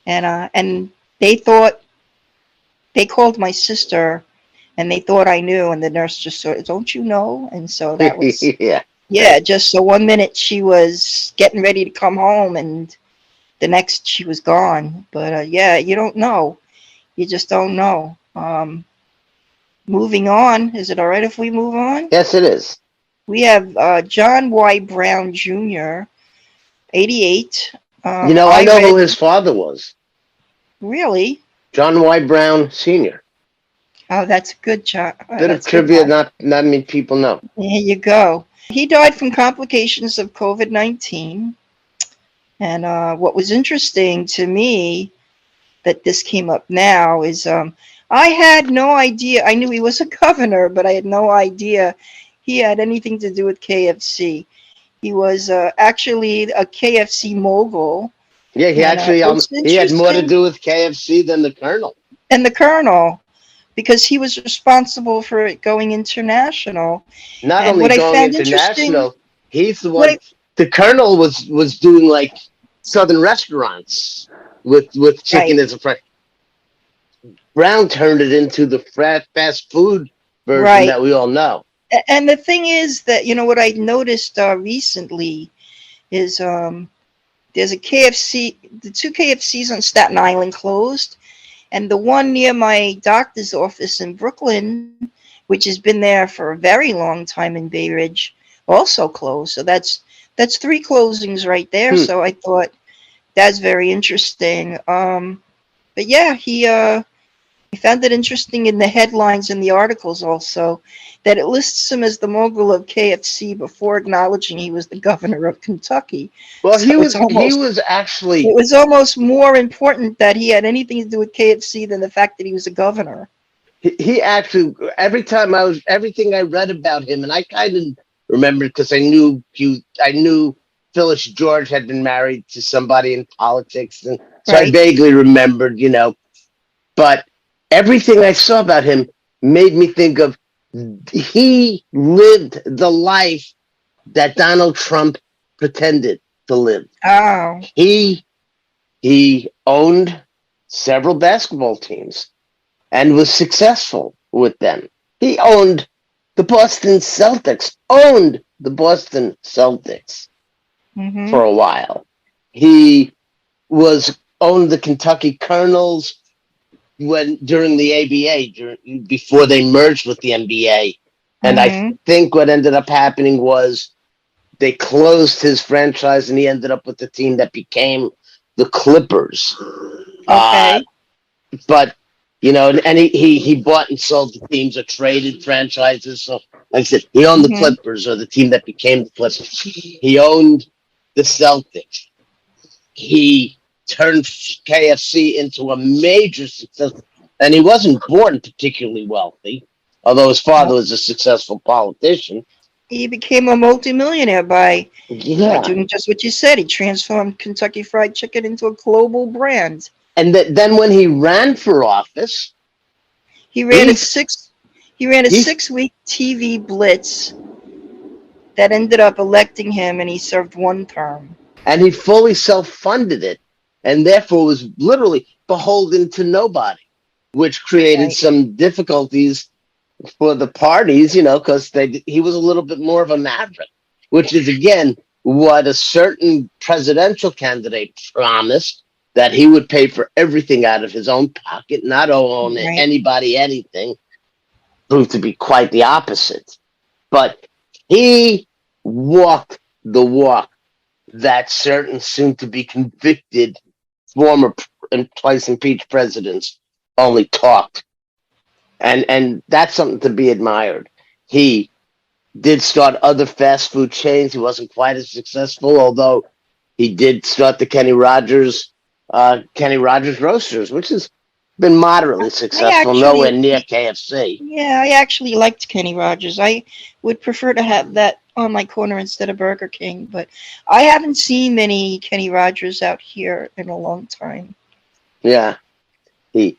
and they called my sister, and they thought I knew, and the nurse just said, "Don't you know?" And so that was yeah. just so 1 minute she was getting ready to come home, and the next she was gone. But you don't know, you just don't know. Moving on, is it all right if we move on? Yes, it is. We have John Y. Brown Jr., 88. I know who his father was. Really? John Y. Brown Sr. Oh, that's good, John. Bit of trivia not many people know. There you go. He died from complications of COVID-19. And what was interesting to me that this came up now is I had no idea. I knew he was a governor, but I had no idea he had anything to do with KFC. He was actually a KFC mogul. Yeah, he actually he had more to interesting- do with KFC than the Colonel. And the Colonel, because he was responsible for it going international. Not And only what I going found international, interesting- he's the one. The Colonel was doing like southern restaurants with chicken Right. as a fry. Brown turned it into the fast food version Right. that we all know. And the thing is that, what I noticed recently is there's a KFC, the two KFCs on Staten Island closed, and the one near my doctor's office in Brooklyn, which has been there for a very long time in Bay Ridge, also closed. So that's three closings right there. So I thought that's very interesting. But yeah, he found it interesting in the headlines in the articles also that it lists him as the mogul of KFC before acknowledging he was the governor of Kentucky. Well, So he it was actually was almost more important that he had anything to do with KFC than the fact that he was a governor. he actually everything I read about him, and I kind of remembered because I knew Phyllis George had been married to somebody in politics, and so I Right. vaguely remembered, But everything I saw about him made me think of he lived the life that Donald Trump pretended to live. Oh, He owned several basketball teams and was successful with them. He owned the Boston Celtics, for a while. He owned the Kentucky Colonels during the ABA, before they merged with the NBA. And I think what ended up happening was they closed his franchise and he ended up with the team that became the Clippers. okay. But and he bought and sold the teams or traded franchises. So like I said, he owned the Clippers, or the team that became the Clippers. He owned the Celtics. He turned KFC into a major success, and he wasn't born particularly wealthy, although his father was a successful politician. He became a multimillionaire by Yeah. doing just what you said. He transformed Kentucky Fried Chicken into a global brand. And then when he ran for office, He ran a 6-week TV blitz that ended up electing him, and he served one term. and he fully self-funded it, and therefore was literally beholden to nobody, which created some difficulties for the parties, because he was a little bit more of a maverick, which is again what a certain presidential candidate promised, that he would pay for everything out of his own pocket, not owe anybody anything. Proved to be quite the opposite. But he walked the walk that certain soon-to-be convicted former and twice impeached presidents only talked. And that's something to be admired. He did start other fast food chains. He wasn't quite as successful, although he did start the Kenny Rogers Roasters, which has been moderately successful, nowhere near KFC. Yeah, I actually liked Kenny Rogers. I would prefer to have that on my corner instead of Burger King, but I haven't seen many Kenny Rogers out here in a long time. Yeah. He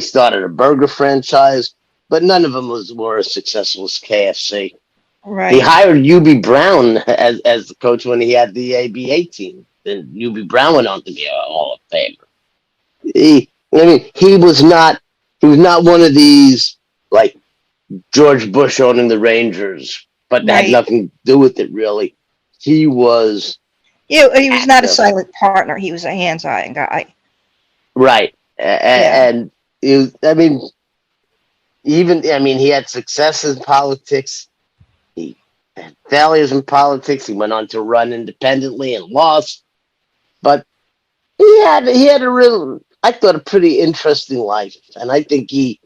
started a burger franchise, but none of them were as successful as KFC. Right. He hired U.B. Brown as the coach when he had the ABA team. Then U.B. Brown went on to be a Hall of Famer. He was not one of these like George Bush owning the Rangers, but that had nothing to do with it really. He was he was not a silent partner. He was a hands-on guy. Right. And he had success in politics. He had failures in politics. He went on to run independently and lost. But he had a pretty interesting life. And I think he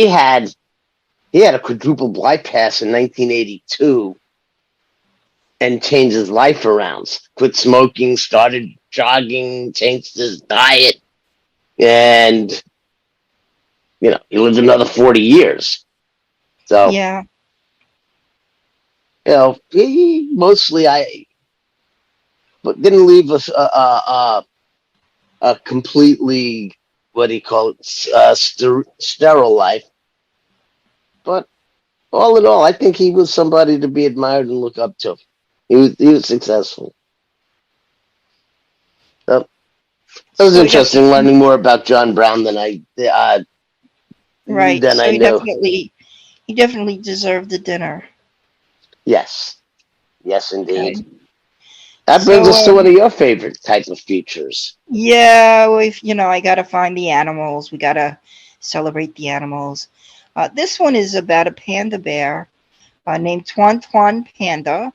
had a quadruple bypass in 1982 and changed his life around. Quit smoking, started jogging, changed his diet, and he lived another 40 years. So yeah, he mostly but didn't leave us a completely, what do you call it, sterile life. But all in all, I think he was somebody to be admired and look up to. He was successful. So, it was So interesting learning more about John Brown than I right. than So I knew. he definitely deserved the dinner. Yes, Okay. indeed. That brings So us to one of your favorite type of features. yeah, well, if I gotta find the animals. We gotta celebrate the animals. This one is about a panda bear named Tuan Tuan Panda,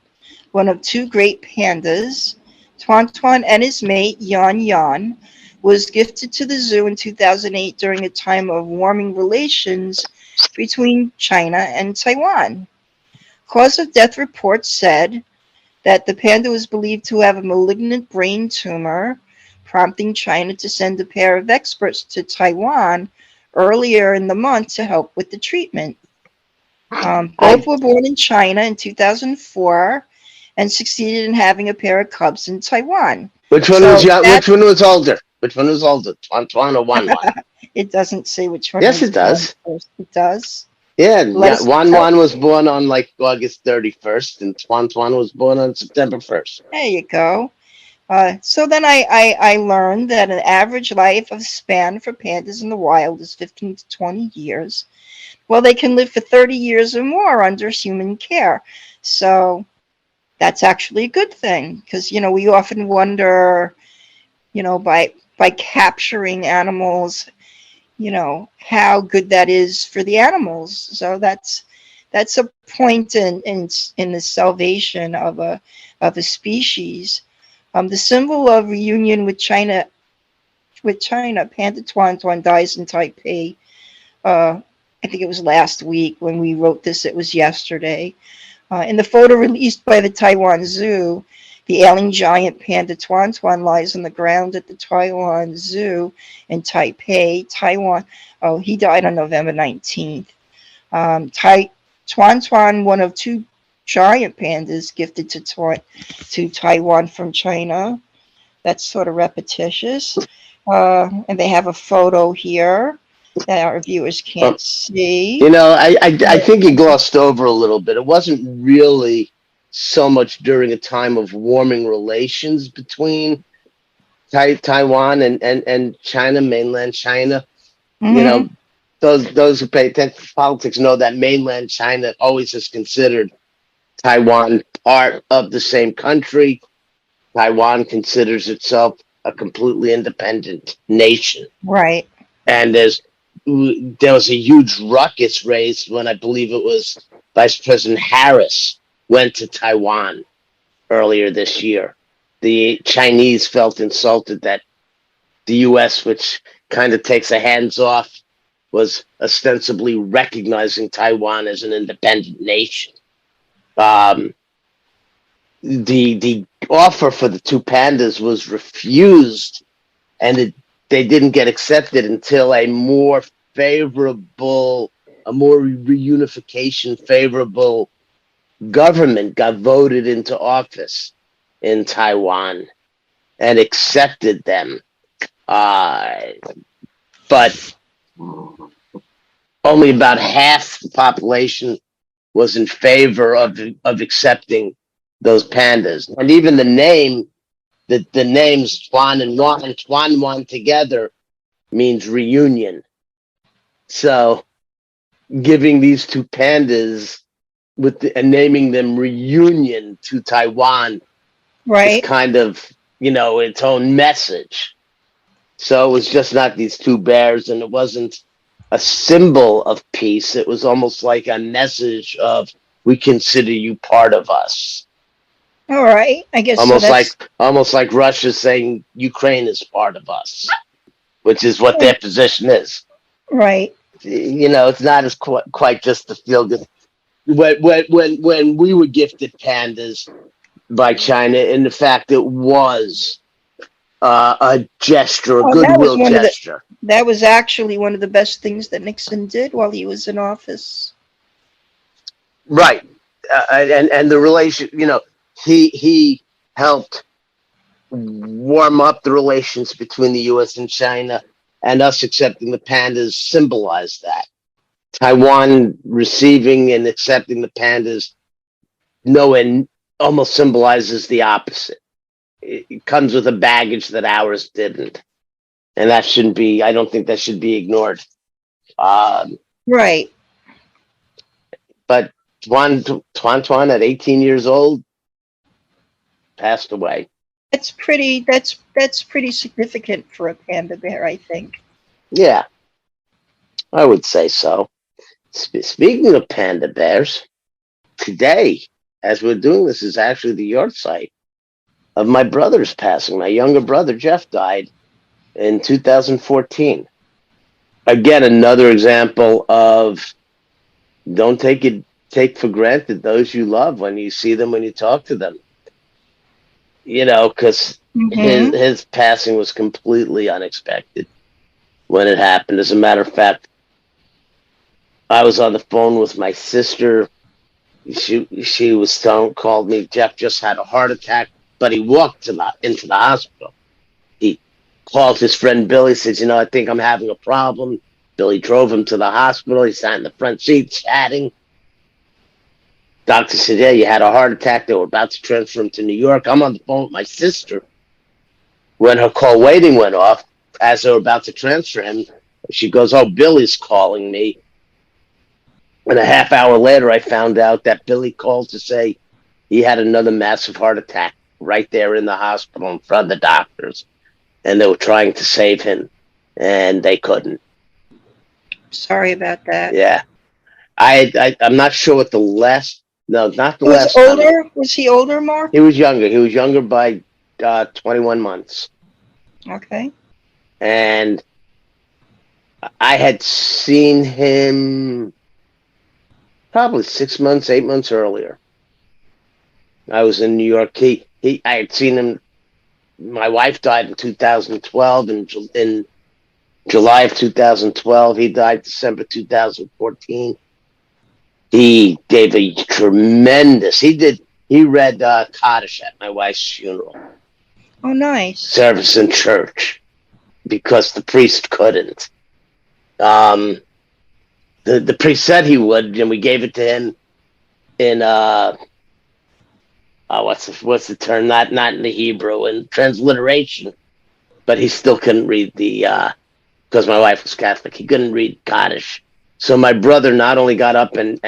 one of two great pandas. Tuan Tuan and his mate Yan Yan was gifted to the zoo in 2008 during a time of warming relations between China and Taiwan. Cause of death reports said that the panda was believed to have a malignant brain tumor, prompting China to send a pair of experts to Taiwan earlier in the month to help with the treatment. Both were born in China in 2004 and succeeded in having a pair of cubs in Taiwan. Which one So was young? that Which one was older? Which one was older? Tuan or Wan Wan? it doesn't say which one Yes, was it does. born first. It does. Yeah, Let us Wan Wan was born on like August 31st, and Tuan Tuan was born on September 1st. There you go. So then I learned that an average life of span for pandas in the wild is 15 to 20 years. Well, they can live for 30 years or more under human care. So that's actually a good thing because, we often wonder, by capturing animals, how good that is for the animals. So that's a point in the salvation of a species. The symbol of reunion with China, Panda Tuan Tuan dies in Taipei. I think it was last week when we wrote this. It was yesterday. In the photo released by the Taiwan Zoo, the ailing giant panda Tuan Tuan lies on the ground at the Taiwan Zoo in Taipei, Taiwan. Oh, he died on November 19th. Tuan Tuan, one of two giant pandas gifted to Taiwan from China. That's sort of repetitious. And they have a photo here that our viewers can't see. I think he glossed over a little bit. It wasn't really so much during a time of warming relations between Taiwan and China, mainland China. Mhm. Those who pay attention to politics know that mainland China always has considered Taiwan part of the same country. Taiwan considers itself a completely independent nation. Right. And there was a huge ruckus raised when I believe it was Vice President Harris went to Taiwan earlier this year. The Chinese felt insulted that the U.S., which kind of takes a hands off, was ostensibly recognizing Taiwan as an independent nation. The offer for the two pandas was refused, and they didn't get accepted until a more reunification favorable government got voted into office in Taiwan and accepted them. But only about half the population was in favor of accepting those pandas. And even the names Tuan and Tuan Wan together means reunion. So giving these two pandas and naming them Reunion to Taiwan is kind of, its own message. So it was just not these two bears, and it wasn't a symbol of peace. It was almost like a message of, we consider you part of us. All right. I guess almost like Russia saying Ukraine is part of us, which is what their position is. Right. It's not as quite just the feel good. When we were gifted pandas by China, in the fact it was a gesture, a goodwill gesture. That was actually one of the best things that Nixon did while he was in office. Right, and the relation, he helped warm up the relations between the U.S. and China, and us accepting the pandas symbolized that. Taiwan receiving and accepting the pandas nowhere almost symbolizes the opposite. It comes with a baggage that ours didn't, and that shouldn't be. I don't think that should be ignored. Right. But Tuan at 18 years old passed away. That's pretty significant for a panda bear, I think. Yeah, I would say so. Speaking of panda bears, today, as we're doing this, is actually the yahrzeit of my brother's passing. My younger brother, Jeff, died in 2014. Again, another example of don't take for granted those you love when you see them, when you talk to them. You know, because his passing was completely unexpected when it happened. As a matter of fact, I was on the phone with my sister. She was called me. Jeff just had a heart attack, but he walked into the hospital. He called his friend Billy, says, I think I'm having a problem. Billy drove him to the hospital. He sat in the front seat chatting. Doctor said, yeah, you had a heart attack. They were about to transfer him to New York. I'm on the phone with my sister. When her call waiting went off, as they were about to transfer him, she goes, oh, Billy's calling me. And a half hour later, I found out that Billy called to say he had another massive heart attack right there in the hospital in front of the doctors. And they were trying to save him, and they couldn't. Sorry about that. Yeah. I'm not sure what the last... No, not the He was last older? time. Was he older, Mark? He was younger. He was younger by 21 months. Okay. And I had seen him probably 6 months, 8 months earlier. I was in New York. I had seen him. My wife died in 2012. In July of 2012, he died December 2014. He gave a tremendous. He read Kaddish at my wife's funeral. Oh, nice. Service in church because the priest couldn't. The priest said he would, and we gave it to him in what's the term? Not in the Hebrew, in transliteration. But he still couldn't read because my wife was Catholic. He couldn't read Kaddish. So my brother not only got up and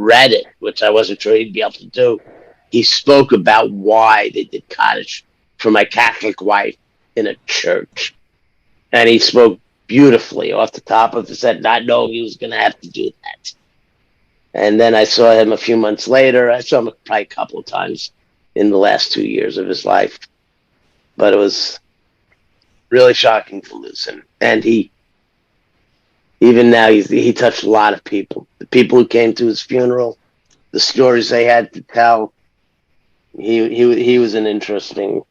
read it, which I wasn't sure he'd be able to do, he spoke about why they did Kaddish for my Catholic wife in a church. And he spoke beautifully off the top of his head, not knowing he was going to have to do that. And then I saw him a few months later. I saw him probably a couple of times in the last 2 years of his life. But it was really shocking to lose him. And even now, he touched a lot of people. The people who came to his funeral, the stories they had to tell. He was an interesting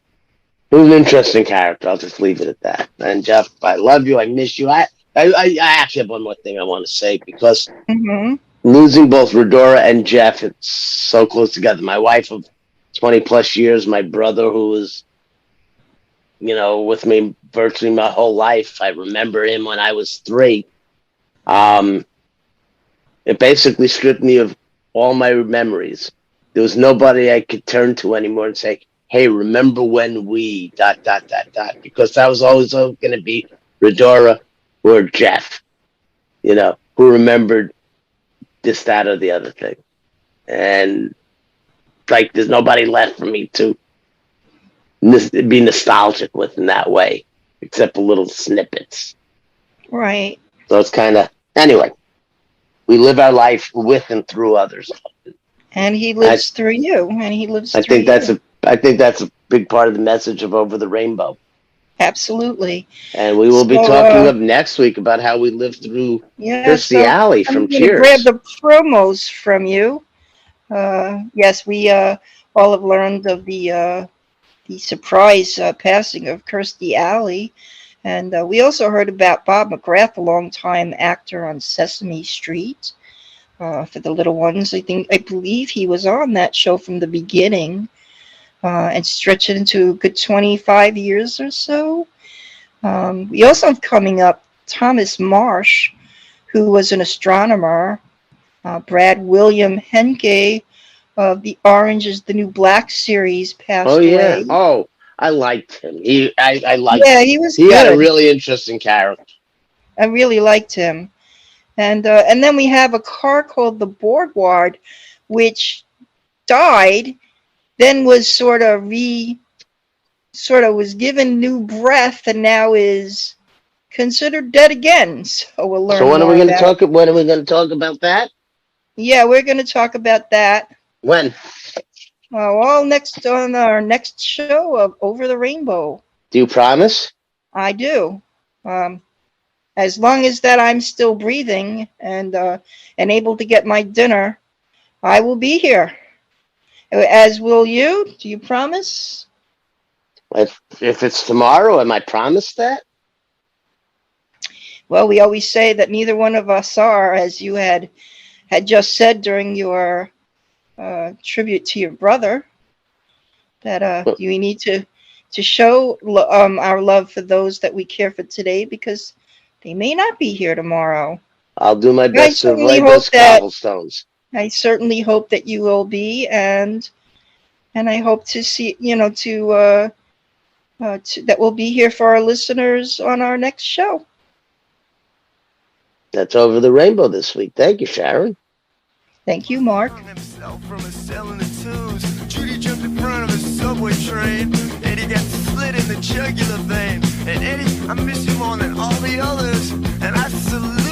character. I'll just leave it at that. And Jeff, I love you. I miss you. I actually have one more thing I want to say because losing both Redora and Jeff, it's so close together. My wife of 20 plus years, my brother who was, with me virtually my whole life. I remember him when I was 3. It basically stripped me of all my memories. There was nobody I could turn to anymore and say, hey, remember when we ... because that was always going to be Redora or Jeff, who remembered this, that, or the other thing. And there's nobody left for me to be nostalgic with in that way, except for little snippets. Right. So it's kind of, anyway, we live our life with and through others. And he lives through you. And he lives through you. I think that's a big part of the message of Over the Rainbow. Absolutely. And we will be talking of next week about how we lived through Christie Alley from Cheers. Grab the promos from you. Yes, we all have learned of the surprise passing of Christie Alley. And we also heard about Bob McGrath, a longtime actor on Sesame Street. For the little ones, I believe he was on that show from the beginning and stretched it into a good 25 years or so. We also have coming up Thomas Marsh, who was an astronomer. Brad William Henke, of the Orange is the New Black series passed Oh yeah. away. Oh, I liked him. I liked Yeah, him. he was He had a good. really interesting character. I really liked him. And then we have a car called the Boardward, which died, then was sort of was given new breath, and now is considered dead again. So we'll learn So when are we more going to about. talk? When are we going to talk about that? Yeah, we're going to talk about that. When? All next on our next show of Over the Rainbow. Do you promise? I do. As long as that I'm still breathing and able to get my dinner, I will be here. As will you. Do you promise? If it's tomorrow, am I promised that? Well, we always say that neither one of us are, as you had just said during your tribute to your brother, that you need to show our love for those that we care for today, because they may not be here tomorrow. I'll do my best to certainly avoid hope those that- cobblestones. I certainly hope that you will be, and I hope to see, that we'll be here for our listeners on our next show. That's Over the Rainbow this week. Thank you, Sharon. Thank you, Mark. From a cell in the tubes, Judy jumped in front of a subway train. Eddie got slit in the jugular vein. And Eddie, I miss you more than all the others. And I salute